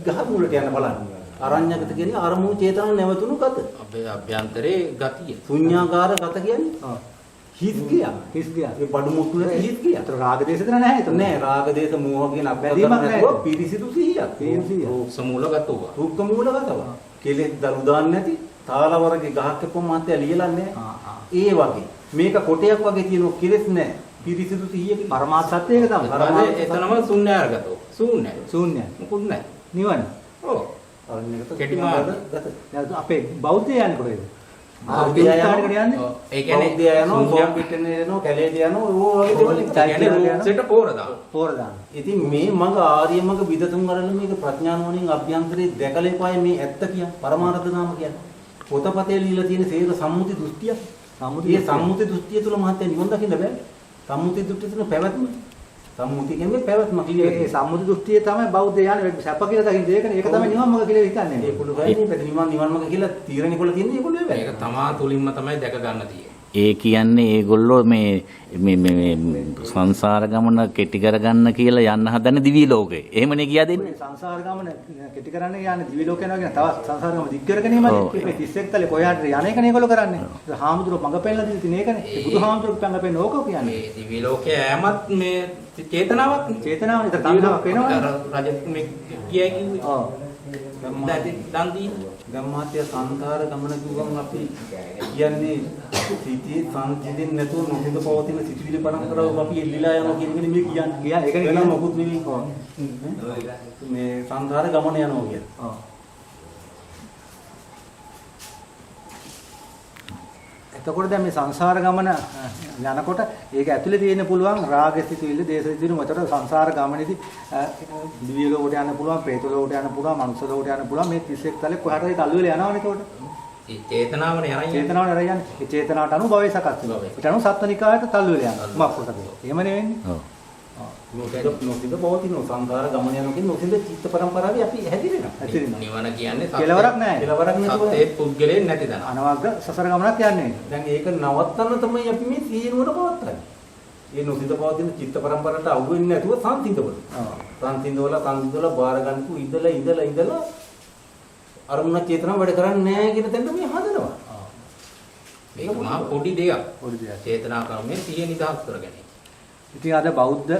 ගහ මුලට යන බලන්න. අරඤ්‍යගත කියන්නේ අරමුණු චේතනා නැවතුණු ගත. අපේ අභ්‍යන්තරේ ගතිය. ශුන්‍යාකාර ගත කියන්නේ හිස් ගියා. හිස් ගියා. ඒ බඩු මුත්තුල හිස් ගියා. ඒතර රාග දේශ දෙන නැහැ ඒතර. නෑ රාග දේශ මෝහ කියන අබැදීමක් නැහැ. පිරිසිදු සිහියක්. පිරිසිදු. රූප මූලගතව. රුක්ක මූලගතව. කෙලෙස් දලු දාන්නේ නැති තාලවරගේ ගහක් එක්කම මාත්‍ය ලියලන්නේ. ඒ වගේ. මේක කොටයක් වගේ තියෙන කෙලෙස් නැහැ. පිරිසිදු සිහියක පරමාර්ථ සත්‍යයක තමයි. එතනම ශුන්‍යාකාරගතව. ශූන්‍යයි. ශූන්‍යයි. මොකුත් නැහැ. නිවන. ඔව්. අරඤ්‍යගත කෙටි මාර්ග දැන් අපේ බෞද්ධය යන්නේ කොහෙද? ඒ කියන්නේ යනවා සෝම් පිටනේ යනවා කැලේට යනවා ඕවා වගේ දේවල් කියන්නේ රූපෙට පෝර දාන. ඉතින් මේ මඟ ආර්ය මඟ විදතුන් අරගෙන මේක ප්‍රඥානෝණින් අභ්‍යන්තරේ දැකලා එපායි මේ ඇත්ත කියන්නේ පරමාර්ථ නාම කියන්නේ. පොතපතේ ලියලා තියෙන සේර සම්මුති දෘෂ්ටිය. මේ සම්මුති දෘෂ්ටිය තුල මහත්ය නිවන් දකින්න බෑ. සම්මුති දෘෂ්ටිය තුල පැවැත්ම. සම්මුතියෙන් මේ පැවැත්ම ඒ කියන්නේ. සම්මුති දෘෂ්ටිය තමයි බෞද්ධ යන්නේ සැප කියලා දකින්න ඒකනේ. ඒක තමයි නිවන් මාර්ග කියලා හිතන්නේ. ඒ කුළු ගන්නේ පැති නිවන් මාර්ග කියලා තීරණේ කොල තියෙන්නේ ඒගොල්ලෝ ඒක තමා තුලින්ම තමයි දැක ගන්න තියෙන්නේ. ඒ කියන්නේ ඒගොල්ලෝ මේ සංසාර ගමන කෙටි කරගන්න කියලා යන්න හදන දිවි ලෝකේ. එහෙමනේ කියා දෙන්නේ. සංසාර ගමන කෙටි කරන්න යන්නේ දිවි ලෝක යනවා කියන තවත් සංසාර ගමන දිග් කරගෙනීමයි. මේ 31 තලේ කොහාට යන එකනේ ඒගොල්ලෝ කරන්නේ. හාමුදුරුවෝ මඟ පෙන්නලා දීලා ඒකනේ. ඒ බුදුහාමුදුරුවෝ මඟ පෙන්න ඕක කියන්නේ. මේ දිවි ලෝකයේ ඈමත් මේ චේතනාවක් චේතනාවනේ තණ්හාවක් වෙනවනේ. රජ මේ කියයි කිව්වේ. ඔව්. දන් දී ගම්මාත්‍ය සංකාර ගමන කිව්වම අපි කියන්නේ සිටී සංසිඳෙන්නේ නැතුව නොසිඳ පවතින සිටිවිලි පරම්පරාව අපි එල්ලිලා යනවා කියන එක මේ කියන්නේ. ඒකනේ වෙන මොකුත් නෙවෙයි. මේ සංකාර ගමන යනවා කියන්නේ. ඔව්. එතකොට දැන් මේ සංසාර ගමන යනකොට ඒක ඇතුලේ තියෙන්න පුළුවන් රාග සිතුවිල්ල, දේශ සිතුවිල්ල මතට සංසාර ගමනේදී දිව්‍ය ලෝකයට යන්න පුළුවන්, പ്രേත ලෝකයට යන්න පුළුවන්, මනුෂ්‍ය ලෝකයට යන්න පුළුවන්. මේ 31 තලේ කොහාට හරි තල්ලු වෙලා යනවනේ එතකොට. ඒ චේතනාවනේ යන්නේ. චේතනාවනේ අර යන්නේ. ඒ චේතනාවට අනුව භවය සකස් වෙනවා. ඒට අනුව සත්වනිකායට තල්ලු වෙලා යනවා. මක්කොටද. එහෙම නෙවෙන්නේ. ඔව්. නොසිඳ පවතින සංකාර ගමන යනවා කියන්නේ නොසිඳ චිත්ත පරම්පරාවේ අපි හැදිරෙනවා. නිවන කියන්නේ කෙලවරක් නැහැ. කෙලවරක් නැතුව සත්‍යයේ පුද්ගලෙන් නැති දන. අනවග්ග සසර ගමනක් යන්නේ. දැන් ඒක නවත්තන්න තමයි අපි මේ සීනුවට පවත්තන්නේ. ඒ නොසිඳ පවතින චිත්ත පරම්පරාවට අහු වෙන්නේ නැතුව සංසිඳවල. සංසිඳවල බාර ගන්නකු ඉඳලා අරමුණ චේතනාව වැඩ කරන්නේ නැහැ කියන තැනට මේ හදනවා. මේක මහා පොඩි දෙයක්. පොඩි දෙයක්. චේතනා ක්‍රමයේ සිහිය නිදහස් කරගැනීම. ඉතින් අද බෞද්ධ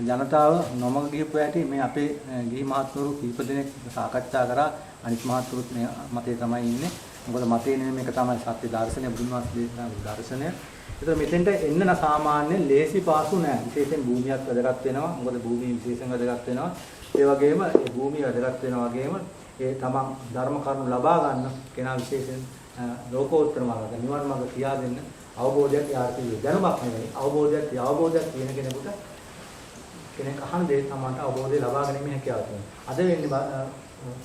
ජනතාව නොමග ගිහපු ඇටි මේ අපේ ගිහි මහත්වරු කීප දෙනෙක් සාකච්ඡා කරා. අනිත් මහත්වරුත් මේ මතේ තමයි ඉන්නේ. මොකද මතේ නෙමෙයි මේක තමයි සත්‍ය දර්ශනය, බුදුන් වහන්සේ දේශනා දර්ශනය. ඒතර මෙතෙන්ට එන්න සාමාන්‍ය ලේසි පාසු නෑ. විශේෂයෙන් භූමියක් වැදගත් වෙනවා. මොකද භූමිය විශේෂයෙන් වැදගත් වෙනවා. ඒ වගේම ඒ භූමිය වැදගත් වෙනවා වගේම ඒ තමන් ධර්ම කරුණු ලබා ගන්න කෙනා විශේෂයෙන් ලෝකෝත්තර මාර්ගය නිවන් මාර්ගය කියා දෙන්න අවබෝධයක් යාර්ථය දැනුමක් නෙවෙයි අවබෝධයක් කියන කෙනෙකුට කෙනෙක් අහන දේ තමන්ට අවබෝධය ලබා ගැනීම හැකියාව තියෙනවා. අද වෙන්නේ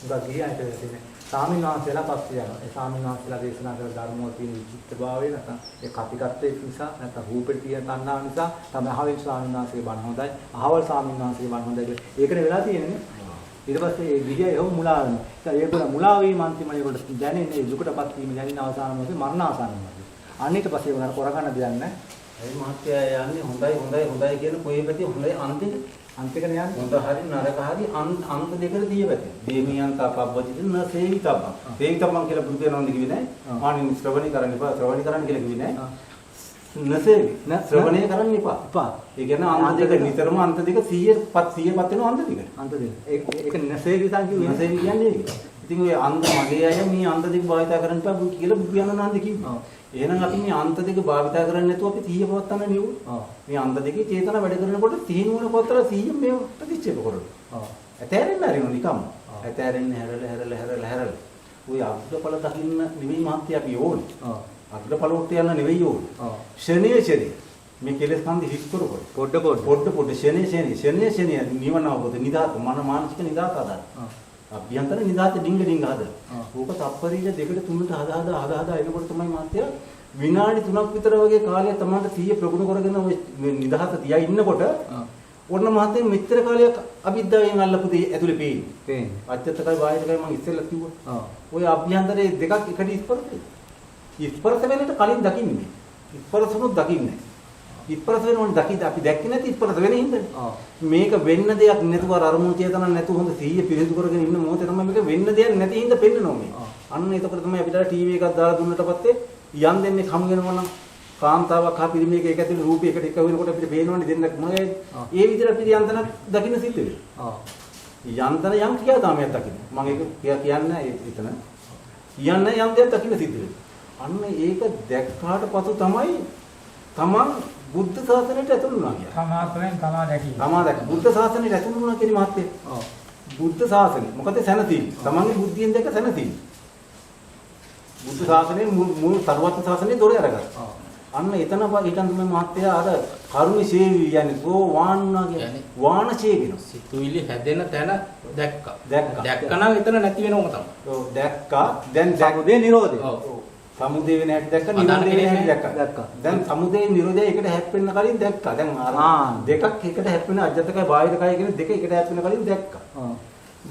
උගා ගිහියන්ට තියෙන සාමින් වහන්සේලා පස්සේ යනවා. ඒ සාමින් වහන්සේලා දේශනා කළ ධර්මවල තියෙන විචිත්තභාවය නැත්නම් ඒ කතිකත්වයේ නිසා නැත්නම් රූපෙට තියෙන තණ්හාව නිසා තමයි අහවල් සාමින් වහන්සේගේ බණ හොඳයි. අහවල් සාමින් වහන්සේගේ බණ හොඳයි කියලා. ඒකනේ වෙලා තියෙන්නේ. ඊට පස්සේ ඒ ගිහිය එහෙම මුලා වෙනවා. ඒගොල්ලෝ මුලා වීම අන්තිමට ඒගොල්ලෝ දැනෙන්නේ දුකටපත් වීම දැනෙන අවසාන මොහොතේ මරණ ආසන්න මොහොතේ. අන්න ඊට පස්සේ උනාට කරගන්න දෙයක් නැහැ. ඒ මහත්යයා යන්නේ හොඳයි කියන කොයි පැති හොඳයි අන්තිකනේ යන්නේ. හොඳ හරි නරක හරි අන්ත දෙකට දීපැති. දේමියන්ත අපබ්බජිත න සේවිතබ්බ. සේවිතබ්බන් කියලා බුදු වෙනවද කිව්වේ නැහැ. මානින් ශ්‍රවණී කරන්න එපා. ශ්‍රවණී කරන්න කියලා කිව්වේ නැහැ. නසේවි. ශ්‍රවණය කරන්න එපා. ඒ කියන්නේ අන්ත දෙක නිතරම අන්ත දෙක 100පත් වෙනවා අන්ත දෙක. අන්ත දෙක. ඒක නසේවිතන් කිව්වේ. නසේවි කියන්නේ ඒක. ඉතින් ඔය අන්ත මගේ අය මේ අන්ත දෙක භාවිතා කරන්න එපා කියලා බුදු යනනාන්ද කිව්වා. එහෙනම් අපි මේ අන්ත දෙක භාවිතා කරන්නේ නැතුව අපි 100 පවත්තන්න නෙවෙයි. මේ අන්ත දෙකේ චේතන වැඩ කරනකොට 100 නුවණ පවත්තලා 100 මේ ප්‍රතික්ෂේප කරනවා. ඇතෑරෙන්න හරිනු නිකම්. ඇතෑරෙන්න හැරලා. ඔය අග්‍රඵල දකින්න නෙවෙයි මහත්ය අපි ඕනේ. අග්‍රඵල උට යන්න නෙවෙයි ඕනේ. ශනේ මේ කෙලෙස් කන්දි හිස් කරපොඩ. පොඩ ශනේ නිවන අවබෝධ නිදාත මන මානසික නිදාත ආදාන. අභ්‍යන්තර නිදාත ඩිංග හදලා. ඕක තප්පරීය දෙකට තුනට හදා එනකොට තමයි මාත්‍ය විනාඩි 3ක් විතර වගේ කාලයක් තමයි 100 ප්‍රගුණ කරගෙන ඔය නිදහස තියා ඉන්නකොට ඔන්න මහත්ය මෙච්චර කාලයක් අවිද්‍යාවෙන් අල්ලපු දේ ඇතුලේ පේන්නේ. අච්චත්තකයි බාහිරකයි මම ඉස්සෙල්ලා කිව්වා. ඔය අභ්‍යන්තරයේ දෙකක් එකට ස්පර්ශයි. ස්පර්ශ වෙනට කලින් දකින්නේ. ස්පර්ශුනොත් දකින්නේ. ස්පර්ශ වෙනවනේ අපි දැක්කේ නැති ස්පර්ශ වෙන්නේ හින්දානේ. මේක වෙන්න දෙයක් නැතුව අරමුණු චේතන නැතුව හොඳ 100 පිරිසිදු කරගෙන ඉන්න මොහොතේ තමයි මේක වෙන්න දෙයක් නැති හින්දා පෙන්නනවා මේ. අන්න එතකොට තමයි අපිට ටීවී එකක් දාලා දුන්නට පස්සේ යන් දෙන්නේ හමු වෙනවා නම් කාන්තාවක් හා පිරිමියෙක් එක ඇතුළේ රූපයකට එක වෙනකොට අපිට පේනවනේ දෙන්නක් මොකද ඒ විදිහට අපිට යන්තන දකින්න සිද්ධ වෙනවා. යන්තන යම් ක්‍රියාදාමයක් දකින්න. මම ඒක කියන්නේ එතන. කියන්නේ යම් දෙයක් දකින්න සිද්ධ වෙනවා. අන්න ඒක දැක්කාට පසු තමයි තමන් බුද්ධ ශාසනයට ඇතුළු වුණා කියන්නේ. තමා දැක. බුද්ධ ශාසනයට ඇතුළු වුණා කියන මහත්ය. බුද්ධ ශාසනය. මොකද සැනසීම. තමන්ගේ බුද්ධියෙන් දැක සැනසීම. බුද්ධ ශාසනයේ මුල් සර්වත්‍ය ශාසනයේ දොර අරගත්තා. අන්න එතන ඊටන් තමයි මහත්ය අර කරුණ ශේවි කියන්නේ සෝ වාන්නා කියන්නේ වාන ශේවින. සිතුවිලි හැදෙන තැන දැක්කනම් එතන නැති වෙනවම තමයි. ඔව් දැක්කා. දැන් සමුදේ නිරෝධය. ඔව්. සමුදේ වෙන හැටි දැක්ක නිරෝධය වෙන හැටි දැක්කා. දැන් සමුදේ නිරෝධය එකට හැප්පෙන්න කලින් දැක්කා. දැන් දෙකක් එකට හැප්පෙන අජත්තකයි බාහිරකයි කියන දෙක එකට හැප්පෙන කලින් දැක්කා.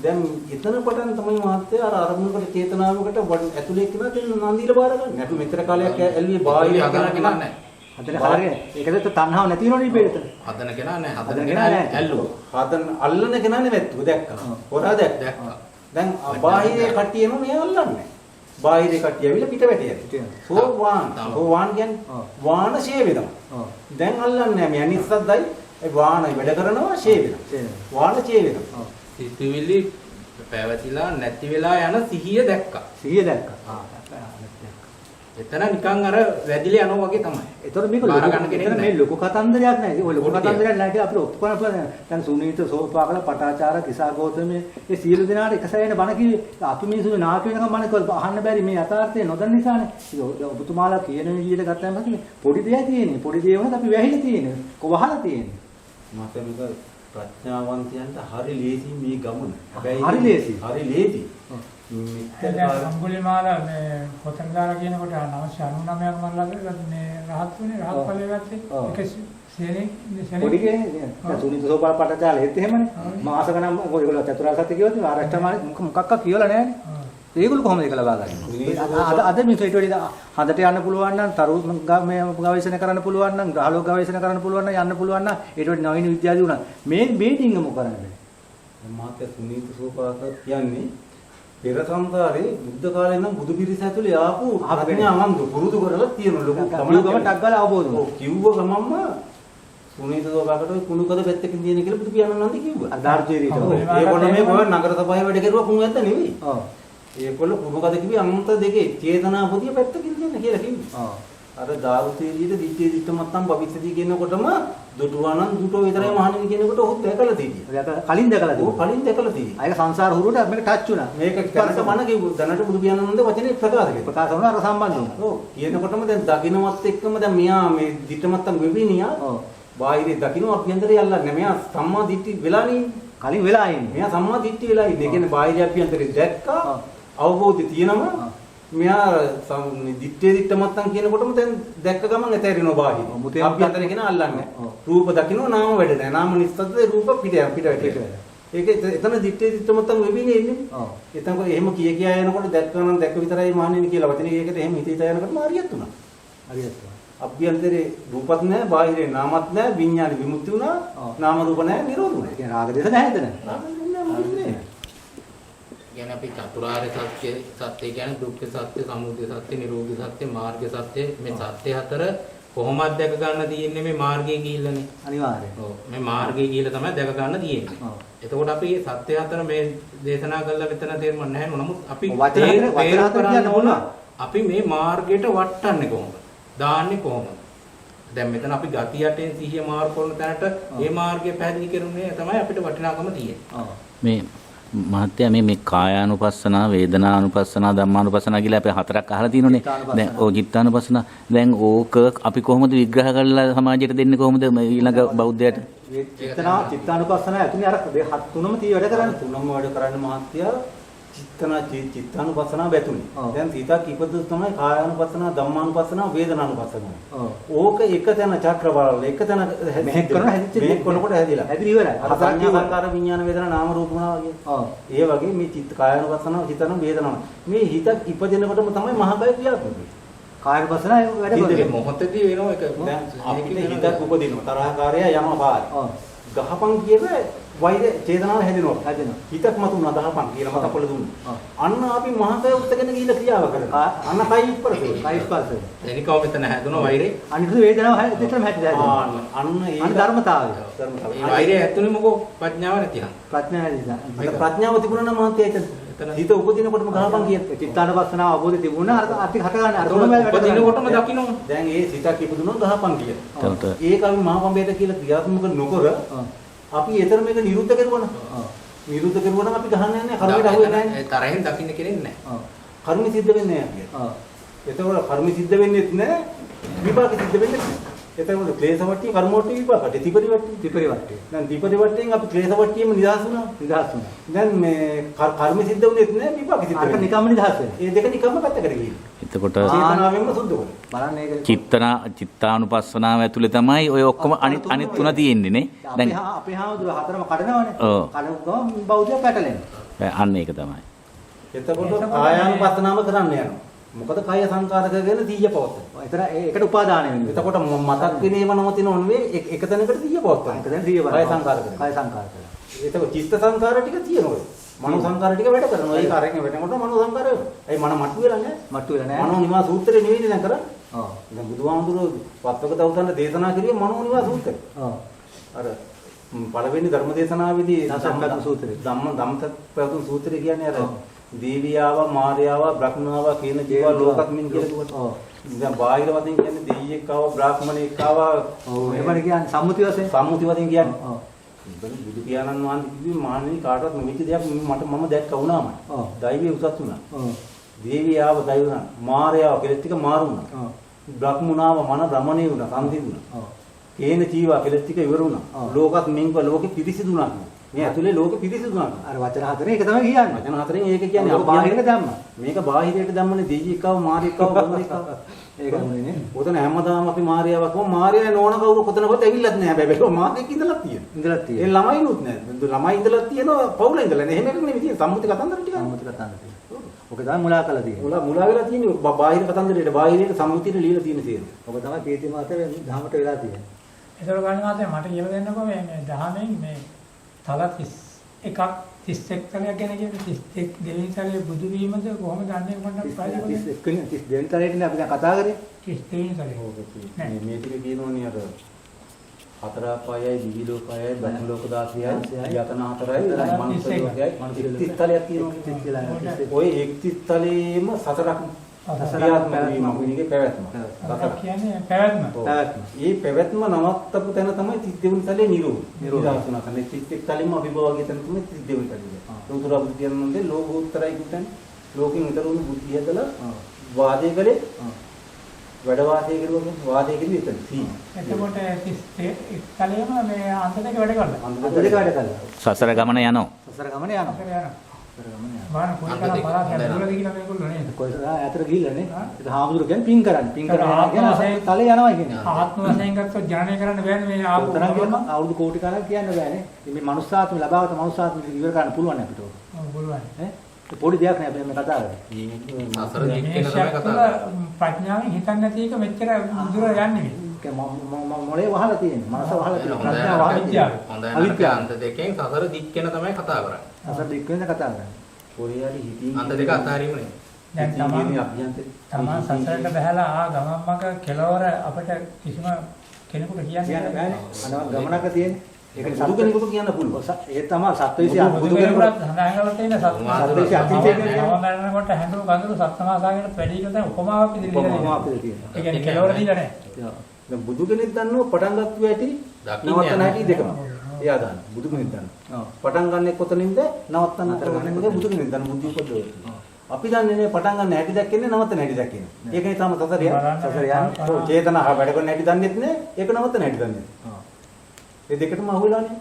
දැන් එතන පටන් තමයි මහත්තයා අර අරමුණකට චේතනාවකට ඇතුලේ කියන දෙන්න නන්දිල බාර ගන්න. අපි මෙතර කාලයක් ඇල්ලුවේ බාහිර කරගෙන නැහැ. හදන කාලේ ඒකද තණ්හාව නැති වෙනවනේ ඉබේට. හදන කෙනා නැහැ. හදන කෙනා ඇල්ලුවා. හදන අල්ලන කෙනා නෙමෙත්තු දැක්කා. හොරා දැක්කා. දැන් බාහිරේ කට්ටිය එනවා මේ අල්ලන්නේ. බාහිරේ කට්ටිය ඇවිල්ලා පිට වැටියද. සෝවාන් කියන්නේ වාන ෂේ වෙනවා. දැන් අල්ලන්නේ නැහැ. මේ අනිස්සද්දයි ඒ වාන වැඩ කරනවා ෂේ වෙනවා. වාන ෂේ වෙනවා. සිතුවිලි පැවතිලා නැති වෙලා යන සිහිය දැක්කා. සිහිය දැක්කා. එතන නිකන් අර වැදිලා යනවා වගේ තමයි. ඒතකොට මේක මේ ලොකු කතන්දරයක් නෑ. ඔය ලොකු කතන්දරයක් නෑ කියලා අපිට ඔප්පු කරන්න පුළුවන්. දැන් සුනීත සෝපාකල පටාචාර කිසා ගෞතමේ මේ සියලු දෙනාට එක සැරේන බණ කිව්වේ. අපි මිනිස්සු නාකි වෙනකම් බණ කිව්වා අහන්න බැරි මේ යථාර්ථය නොදන්න නිසානේ. ඉතින් ඔබතුමාලා කියන විදිහට ගත්තාම පස්සේ පොඩි දෙයක් තියෙන්නේ. පොඩි දේ වුණත් අපි වැහිලා තියෙන්නේ. කොවහලා තියෙන්නේ. මට මේක ප්‍රඥාවන්තයන්ට හරි ලේසි මේ ගමන. හැබැයි හරි ලේසි. හරි ලේසි. දැන් අඟුලිමාල මේ පොතන දාලා කියනකොට 999ක් මම ළඟ මේ රහත් වෙන්නේ රහත් ඵලයේ ගත්තේ ඒක සේනේ පොඩි කියන්නේ දැන් සුනිත සෝපාල පටචාල හෙත් එහෙමනේ මාස ගණන් ඔයගොල්ලෝ චතුරාර්ය සත්‍ය කියවද ආරෂ්ඨමාලේ මොකක්ක කියලා නැහැනේ ඒගොල්ලෝ කොහොමද ඒක ලබා ගන්නේ අද මේ ඊට වඩා හදට යන්න පුළුවන් නම් තරු මේ ගවේෂණ කරන්න පුළුවන් නම් ග්‍රහලෝක ගවේෂණ කරන්න පුළුවන් නම් යන්න පුළුවන් නම් ඊට වඩා නවීන විද්‍යාවේ උනා මේ ඩිංග මොක කරන්නේ මාත් සුනිත සෝපාල කියන්නේ පෙර සංසාරේ බුද්ධ කාලේ නම් බුදු පිරිස ඇතුලේ ආපු ප්‍රඥාවන්ත පුරුදු කරලා තියෙන ලොකු ගමන ටක් ගාලා අවබෝධ වුණා. ඔව් කිව්ව ගමන්ම සුනීත දෝබකට ඔය කුණුකද පැත්තකින් තියෙන කියලා බුදු පියාණන් නන්දි කිව්වා. අදාර්ජීරීට. ඒගොල්ලෝ මේ කොහෙ නගර සභාවේ වැඩ කරුවා කුණු ඇත්ත නෙවෙයි. ඔව්. ඒගොල්ලෝ කුණුකද කිව්වේ අන්ත දෙකේ චේතනා පොදිය පැත්තකින් තියෙන කියලා කිව්වා. ඔව්. අර දාරුතේදීට දිත්තේ දිත්ත මත්තම් බබිස්සදී කියනකොටම දුටුවානම් දුටෝ විතරයි මහණෙනි කියනකොට ඔහු දැකලා තියෙනවා. කලින් දැකලා තියෙනවා. ඔව් කලින් දැකලා තියෙනවා. ආයක සංසාර හුරුවට මේක ටච් වුණා. මේක කරට මන කිව්ව දැනට බුදු පියාණන් නන්ද වචනේ ප්‍රකාශ කළා. ප්‍රකාශ වුණා අර සම්බන්ධ වුණා. ඔව් කියනකොටම දැන් දකින්නවත් එක්කම දැන් මෙයා මේ දිත්ත මත්තම් වෙවිනියා. ඔව්. බාහිරේ දකින්න අභ්‍යන්තරය අල්ලන්නේ. මෙයා සම්මා දිට්ඨි වෙලා නේ. කලින් වෙලා ඉන්නේ. මෙයා සම්මා දිට්ඨි වෙලා ඉන්නේ. ඒ කියන්නේ බාහිර අභ්‍යන්තරය දැක්කා. අවබෝධය තියෙනවා. මෙයා දිත්තේ දිත්ත මත්තන් කියනකොටම දැන් දැක්ක ගමන් ඇතේරිනවා බාහිර. අභ්‍යන්තරේ කියන අල්ලන්නේ. රූප දකින්න නාම වැඩ නැහැ. නාම නිස්සද්ද රූප පිට වැටෙනවා. ඒක එතන දිත්තේ දිත්ත මත්තන් වෙවිනේ ඉන්නේ. ඔව්. එතන එහෙම කියා යනකොට දැක්කනම් දැක්ක විතරයි මහන්නේ කියලා වචනේ ඒකට එහෙම හිතේ තයනකොට මාරියත් උනා. හරියට. අභ්‍යන්තරේ රූපත් නැහැ, බාහිරේ නාමත් නැහැ, විඥාන විමුක්ති වුණා. නාම රූප නැහැ, නිරෝධ වුණා. ඒ කියන්නේ රාග දේශ නැහැ එතන. රාග නැහැ. කියන්නේ අපි චතුරාර්ය සත්‍ය කියන්නේ දුක්ඛ සත්‍ය, සමුදය සත්‍ය, නිරෝධ සත්‍ය, මාර්ග සත්‍ය මේ සත්‍ය හතර කොහොමද දැක ගන්න තියෙන්නේ මේ මාර්ගයේ ගිහිල්ලානේ. අනිවාර්යයෙන්. ඔව් මේ මාර්ගයේ ගිහිල්ලා තමයි දැක ගන්න තියෙන්නේ. ඔව්. එතකොට අපි සත්‍ය හතර මේ දේශනා කළා විතර තේරුම් නැහැ නමුත් අපි අපි මේ මාර්ගයට වටන්නේ කොහොමද? දාන්නේ කොහොමද? දැන් මෙතන අපි ගති යටෙන් සිහිය මාර්ග කරන තැනට මේ මාර්ගය පැහැදිලි කරුනේ තමයි අපිට වටිනාකම තියෙන්නේ. ඔව්. මේ මහත්ය මේ කායානුපස්සනා වේදනානුපස්සනා ධම්මානුපස්සනා කියලා අපි හතරක් අහලා තියෙනුනේ. දැන් ඕ චිත්තානුපස්සනා දැන් ඕක අපි කොහොමද විග්‍රහ කරලා සමාජයට දෙන්නේ කොහොමද ඊළඟ බෞද්ධයට? චිත්තානුපස්සනා ඇතුලේ අර තුනම තී වැඩ කරන්නේ. තුනම වැඩ කරන්නේ මහත්ය චිත්තානුපස්සනා වැතුනේ. දැන් සිතක් ඉපදුන තමයි කායානුපස්සනා ධම්මානුපස්සනා වේදනානුපස්සනා. ඕක එක තැන චක්‍රවල එක තැන මෙහෙක් කරනකොට හැදිලා. හැදිරි ඉවරයි. අර සංඥා සංකාර විඥාන වේදනා නාම රූප වුණා වගේ. ඒ වගේ මේ චිත්ත කායානුපස්සනා චිත්තන වේදනාව. මේ හිතක් ඉපදෙනකොටම තමයි මහකය ක්‍රියාත්මක වෙන්නේ. කායනුපස්සනා වැඩ කරන්නේ. මොහොතදී වෙනවා එක. දැන් අපිට හිතක් උපදිනවා. තරහකාරය යනවා පාර. ගහපන් කියවේ වෛර චේතනාව හැදෙනවා. හිතක් මතුණා දහපන් කියලා මතක කොළ දුන්නා. අන්න අපි මහකය උත්ගෙන ගිහිල්ලා ක්‍රියාව කරනවා. අන්න කයි ස්පර්ශය. කයි ස්පර්ශය. එනිකව මෙතන හැදුණා වෛරේ. අනිත් වේදනාව දෙකම හැදෙනවා. අන්න ඒ ධර්මතාවය. ඒ වෛරේ ඇතුළේ මොකෝ ප්‍රඥාව නැතිනම්. ප්‍රඥාව නිසා. ප්‍රඥාව තිබුණා නම් මහත්ය එතන. හිත උපදිනකොටම ගහපන් කියන්නේ. චිත්තානුපස්සනාව අවබෝධය තිබුණා අර අති හට ගන්න අර මොන උපදිනකොටම දකින්න. දැන් ඒ සිතක් ඉපදුනොත් ගහපන් කියන්නේ. ඒක අපි මහපඹේට කියලා ක්‍රියාත්මක නොකර අපි ඊතර මේක නිරුද්ධ කරුවනම් නිරුද්ධ කරුවනම් අපි ගහන්නේ නැහැ කර්මයට අහු වෙන්නේ නැහැ. තරහෙන් දකින්න කෙනෙක් නැහැ. කර්ම සිද්ධ වෙන්නේ නැහැ කියන්නේ. එතකොට කර්ම සිද්ධ වෙන්නේත් නැහැ විපාක සිද්ධ වෙන්නේ නැහැ. එතකොට ක්ලේශ වට්ටිය කර්ම වට්ටිය විපාකට ත්‍රිපටි වට්ටිය. ත්‍රිපටි වට්ටිය. දැන් ත්‍රිපටි වට්ටියෙන් අපි ක්ලේශ වට්ටියෙම නිදහස් වුණා. නිදහස් වුණා. දැන් මේ කර්ම සිද්ධ වුණෙත් නෑ විපාක සිද්ධ අර වෙන්නේ. නිකම්ම නිදහස් වෙනවා. ඒ දෙක නිකම්ම පැත්තකට ගිහින්. එතකොට චේතනාවෙන්ම සුද්ධ වෙනවා. බලන්න ඒක චිත්තානුපස්සනාව ඇතුලේ තමයි ඔය ඔක්කොම අනිත් තුන තියෙන්නේ නේ. දැන් අපේ හාමුදුරුවෝ හතරම කඩනවනේ. ඔව්. කඩනකොම බෞද්ධය පැටලෙනවා. අන්න ඒක තමයි. එතකොට කායානුපස්සනාව කරන්න යනවා. මොකද කාය සංකාරක ගැන 100 පවත්තන. එතන ඒකට උපාදානය වෙනවා. එතකොට මතක් වෙනේම නවතින ඕනේ එක තැනකට 100 පවත්තන. එක තැන 100 කාය සංකාරක. කාය සංකාරක. එතකොට චිත්ත සංකාර ටික තියෙනවා. මනෝ සංකාර ටික වැඩ කරනවා. ඒක අරගෙන වෙනකොට මනෝ සංකාර වෙනවා. ඒ මන මට්ටු වෙලා නැහැ. මට්ටු වෙලා නැහැ. මනෝ නිවා සූත්‍රේ නෙවෙයි දැන් කරන්නේ. ඔව්. දැන් බුදුහාමුදුරුවෝ පත්වක දවසන්න දේශනා කරියේ මනෝ නිවා සූත්‍රය. ඔව්. අර පළවෙනි ධර්ම දේශනාවේදී දසම්පත සූත්‍රය. ධම්මසත් පැවතුම් සූත්‍රය කියන්නේ අර දේවියාව මාර්යාව බ්‍රහ්මනාව කියන ජීව ලෝකත්මින් කියලා කිව්වා. ඔව්. දැන් බාහිර වශයෙන් කියන්නේ දෙවියෙක් ආව බ්‍රාහ්මණයෙක් ආව. ඔව්. එහෙමනේ කියන්නේ සම්මුති වශයෙන්. සම්මුති වශයෙන් කියන්නේ. ඔව්. බුදු පියාණන් වහන්සේ කිව්වේ මානෙනි කාටවත් නොවිච්ච දෙයක් මම දැක්ක වුණාම. ඔව්. දෛවයේ උසස් වුණා. ඔව්. දේවියාව දෛව වුණා. මාර්යාව කෙලෙස් ටික මාරු වුණා. ඔව්. බ්‍රහ්මනාව මන භ්‍රමණේ වුණා. සංසිඳුණා. ඔව්. කේන ජීවා කෙලෙස් ටික ඉවර වුණා. ඔව්. ලෝකත් මින්ක ලෝකෙ පිරිසිදුණා. මේ ඇතුලේ ලෝකෙ පිරිසිදුණා. අර වචන හතරේ ඒක තමයි කියන්නේ. වචන හතරෙන් ඒක කියන්නේ ඔව්, බාහිරට දැම්මා. මේක බාහිරයට දැම්මනේ දෙවියෙක්ව මාරියෙක්ව බමුණෙක්ව. ඒක නෙමෙයි. ඔතන හැමදාම අපි මාරියාවක් වම මාරියා නෝන කවුරු කොතනවත් ඇවිල්ලත් නැහැ. හැබැයි මාරියෙක් ඉඳලා තියෙනවා. ඉඳලා ඒ තියෙනවා. ළමයිනුත් නැහැ. ළමයි ඉඳලා තියෙනවා පවුල ඉඳලා නේ. එහෙම එකක් නෙමෙයි තියෙන්නේ. සම්මුති කතන්දර ටික. සම්මුති කතාවක් තියෙනවා. ඔක තමයි මුලා කළා තියෙන්නේ. මුලා වෙලා තියෙන්නේ බාහිර කතන්දරේට බාහිරයට සම්මුතියට ලියලා තියෙන තියෙන්නේ. ඔක තමයි කීර්ති මාතේ ධහමට වෙලා තියෙන්නේ. ඒතර ගන්න මාතේ මට කියලා දෙන්නකෝ මේ දහමෙන් මේ තල 31ක් 31 තලයක් ගැන කියන්නේ 31 දෙවෙනි තලයේ බුදු වීමද කොහොමද දන්නේ කොහොමද පාඩි කරන්නේ 31 දෙවෙනි තරයේදී අපි දැන් කතා කරේ. 32 තලයේ මේ ටික කියනෝනේ අර හතර පහයි දිවි ලෝකයයි බ්‍රහ්ම ලෝක 16යි යතන 4යි මනුෂ්‍ය ලෝකයයි 31 තලයක් තියෙනවා. ඔය 31 තලයේම සතරක් සතරක් වීමගේ පැවැත්ම. කියන්නේ පැවැත්ම. මේ පැවැත්ම නවත්තපු තැන තමයි 32 වෙනි තලයේ නිරෝධ කරන්නේ. 31 තලෙම අභිභවගේ තැන තමයි 32 වෙනි තලයේ. ලෝතර බුද්ධ කියනොන්ද ලෝකෝත්තරයි කියන්නේ ලෝකෙන් විතරුණු බුද්ධිය හදලා වාදය කළේ වැඩ වාදය කරුවා වාදය කිව්වෙ එතන සී. එතකොට 31 තලයේම මේ අන්ත දෙක වැඩ කරලා. අන්ත දෙක වැඩ කළා. සසර ගමන යනවා. සසර ගමන යනවා. සසර යනවා. මාන කොයිතරම් බලාගෙන දුරද කියලා මේගොල්ලෝ නේද? කොයිතරම් ඈතට ගිහිල්ලානේ. ඒක හාමුදුරු කියන්නේ පින් කරන්නේ. පින් කරනවා කියන්නේ තලේ යනවා කියන්නේ. ආත්ම වශයෙන් ගත්තොත් ජනනය කරන්න බෑනේ මේ ආපු උතරම් කියනවා අවුරුදු කෝටි කාලයක් කියන්න බෑනේ. මේ මනුස්සාත්ම ලබාවත මනුස්සාත්ම ඉවර කරන්න පුළුවන් අපිට. ඔව් පුළුවන්. ඈ ඒ පොඩි දෙයක් නෑ අපි මේ කතා කරන්නේ. සසර දික්කේන තමයි කතා කරන්නේ. ප්‍රඥාවෙන් හිතන්නේ නැති එක මෙච්චර දුර යන්නේ නෙමෙයි. මොලේ වහලා තියෙන්නේ. මනස වහලා තියෙන්නේ. ප්‍රඥාව වහලා තියෙන්නේ. හොඳයි. අන්ත දෙකෙන් සසර දික්කේන තමයි කතා කරන්නේ. අසර දික් වෙන කතා කරන්නේ. කොරියාලි හිතින් අන්ත දෙක අතාරීමනේ. දැන් තමයි තමන් සසරට බහැලා ආ ගමන් මග කෙලවර අපිට කිසිම කෙනෙකුට කියන්න බෑනේ. අනව ගමනක තියෙන්නේ. ඒක බුදු කෙනෙකුට කියන්න පුළුවන්. ඒ තමයි සත්වේසි බුදු කෙනෙකුට හඳාගලා තියෙන සත්වේසි අතීතයේ නවමරනකොට හැඬු කඳුළු සත්සමාසාගෙන වැඩි කියලා දැන් උපමාවක් ඉදිරියට උපමාවක් තියෙනවා. ඒ කියන්නේ කෙලවර දීලා නැහැ. දැන් බුදු කෙනෙක් දන්නව පටන් ගත්ත ඇති නවත්තන හැටි දෙකම. එයා දන්න. බුදු කෙනෙක් දන්න. පටන් ගන්නෙ කොතනින්ද නවත්තන්න කරන්නේ බුදු කෙනෙක් දන්න බුද්ධි උපදවල. අපි දන්නේ නේ පටන් ගන්න හැටි දැක්කන්නේ නවත්තන හැටි දැක්කන්නේ. ඒකනේ තමයි සසර යන්නේ. ඔව් චේතනා වැඩ කරන හැටි දන්නෙත් නේ. ඒක නවත්තන හැටි දන්නේ. ඒ දෙකටම අහුවෙලානේ.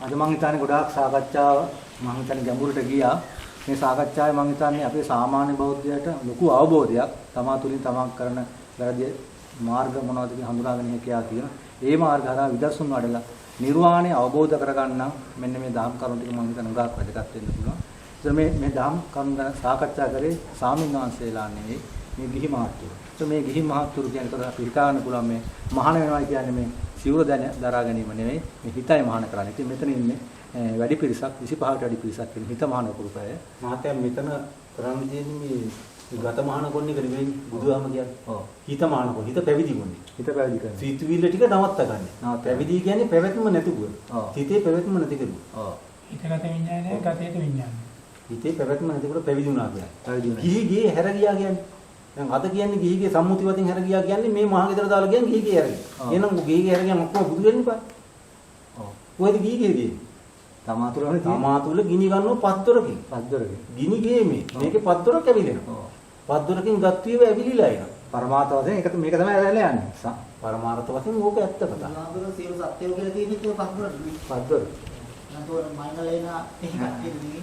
අද මම හිතන්නේ ගොඩාක් සාකච්ඡාව මම හිතන්නේ ගැඹුරට ගියා. මේ සාකච්ඡාවේ මම හිතන්නේ අපේ සාමාන්‍ය බෞද්ධයට ලොකු අවබෝධයක් තමා තුලින් තමන් කරන වැරදි මාර්ග මොනවද කියලා හඳුනාගෙන ඉකියා කියන. ඒ මාර්ග හරහා විදර්ශන වඩලා නිර්වාණය අවබෝධ කරගන්න මෙන්න මේ දහම් කරුණු ටික මම හිතන උගාක් වැදගත් වෙන්න පුළුවන්. ඒත් මේ දහම් කරුණු ගැන සාකච්ඡා කරේ සාමින් වහන්සේලා නෙවෙයි මේ ගිහි මහත්තුරු. ඒත් මේ ගිහි මහත්තුරු කියන්නේ අපි හිතාගන්න පුළුවන් මේ මහාන වෙනවා කියන්නේ මේ සිවුර දරා ගැනීම නෙවෙයි මේ හිතයි මහාන කරන්නේ. ඉතින් මෙතන ඉන්නේ වැඩි පිරිසක් 25ට වැඩි පිරිසක් ඉන්නේ හිත මහාන කරුපය. මහත්තයා මෙතන කරන්න තියෙන්නේ මේ ගත මහාන කොන්නේ නෙවෙයි බුදුහාම කියන්නේ. ඔව්. හිත මහාන කොන්නේ. හිත පැවිදි කොන්නේ. හිත පැවිදි කරන්නේ. සීතුවිල්ල ටික නවත්ත ගන්න. පැවිදි කියන්නේ පැවැත්ම නැතිව. හිතේ පැවැත්ම නැති කරුවා. ඔව්. හිතගත විඥානය ගතේට විඥානය. හිතේ පැවැත්ම නැතිකොට පැවිදි වුණා කියන්නේ. පැවිදි වුණා. ගිහි ගියේ හැර ගියා කියන්නේ. දැන් අද කියන්නේ ගිහිගේ සම්මුති වලින් හැර ගියා කියන්නේ මේ මහා ගෙදර දාලා කියන්නේ ගිහිගේ හැර ගියා. එහෙනම් ගිහිගේ හැර ගියාම ඔක්කොම බුදු වෙන්න බෑ. ඔව්. කොහෙද ගිහිගේ තියෙන්නේ? තමාතුලනේ තමාතුල ගිනි ගන්නව පත්තරකින්. පත්තරකින්. ගිනි ගේමේ. මේකේ පත්තර කැවිලෙනවා. ඔව්. පත්තරකින් ගත්තියව ඇවිලිලා එනවා. පරමාර්ථ වශයෙන් මේක තමයි ඇදලා යන්නේ. පරමාර්ථ වශයෙන් ඕක ඇත්ත කතා. බුදුහාමුදුරුවෝ සියලු සත්‍යෝ කියලා තියෙන්නේ ඒක පස්වරනේ. පද්දර. නතෝ මයිනලේන එහෙම කියන්නේ.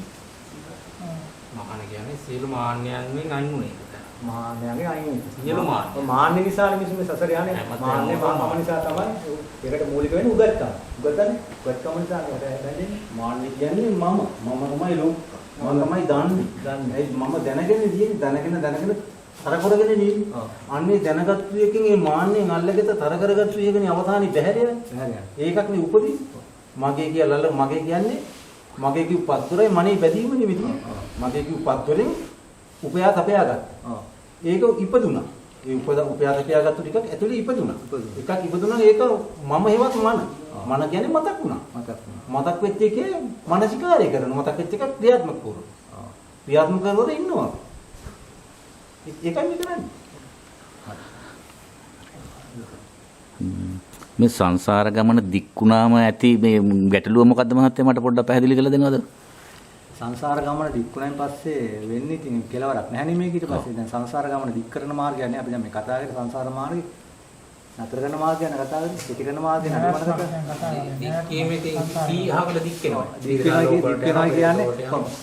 මහාන කියන්නේ සියලු මාන්නයන්ගෙන් අයින් වුණේ. මාන්නයන්ගේ අයින්. සියලු මාන්න. මාන්නේ නිසා මිනිස්සු මේ සසර යන්නේ. මාන්නේ මානම නිසා තමයි ඒකට මූලික වෙන්නේ උගත්කම. උගතනේ. උගත්කම නිසා හැදෙන්නේ. මාන්නේ කියන්නේ මම තමයි ලෝක. මම තමයි දන්නේ. ඒ මම දැනගෙන තියෙන්නේ දැනගෙන තර කරගෙන ඉන්නේ. අන්නේ දැනගත්තු එකකින් මේ මාන්නෙන් අල්ලගෙන තර කරගත්තු එකනේ අවධානය බැහැරියනේ. ඒකක් නේ උපදී. මගේ කියලා මගේ කියන්නේ මගේ කිව් පත්තරයි මනේ බැදීම නෙමෙයි. මගේ කිව් පත්තරෙන් උපයා තපයා ගත්තා. ඒක ඉපදුනා. ඒ උපයා තපයා ගත්තු ටිකක් ඇතුලේ ඉපදුනා. එකක් ඉපදුනා ඒක මම හේවත් මන. මන කියන්නේ මතක් වුණා. මතක් වෙච්ච එකේ මානසිකාරය කරනවා. මතක් වෙච්ච එක ක්‍රියාත්මක කරනවා. ක්‍රියාත්මක කරනකොට ඉන්නවා. ඒකයි කරන්නේ. මේ සංසාර ගමන දික්ුණාම ඇති මේ ගැටලුව මොකද්ද මහත්තයා මට පොඩ්ඩක් පැහැදිලි කරලා දෙනවද? සංසාර ගමන දික් වුණායින් පස්සේ වෙන්නේ ඉතින් කෙලවරක් නැහැ නේ මේක ඊට පස්සේ. දැන් සංසාර ගමන දික් කරන මාර්ගය නේ අපි දැන් මේ කතා කරේ සංසාර මාර්ගය. නතර කරන මාර්ගය ගැන කතා කරේ. පිටි කරන මාර්ගය ගැන මතක දික්කීමේ කී අහකට දික් වෙනවා. දික් වෙනවා කියන්නේ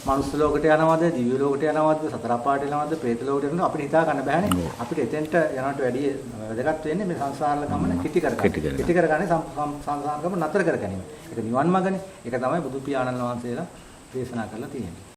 මනුස්ස ලෝකයට යනවද, දිව්‍ය ලෝකයට යනවද, සතර අපායට යනවද, ප්‍රේත ලෝකයට යනවද අපිට හිතා ගන්න බෑනේ. අපිට එතෙන්ට යනවට වැඩිය වැදගත් වෙන්නේ මේ සංසාර ගමන කිටි කරගන්න. කිටි කරගන්නේ සංසාර ගමන නතර කර ගැනීම. ඒක නිවන් මාර්ගනේ. ඒක තමයි බුදු පියාණන් වහන්සේලා දේශනා කරලා තියෙන්නේ.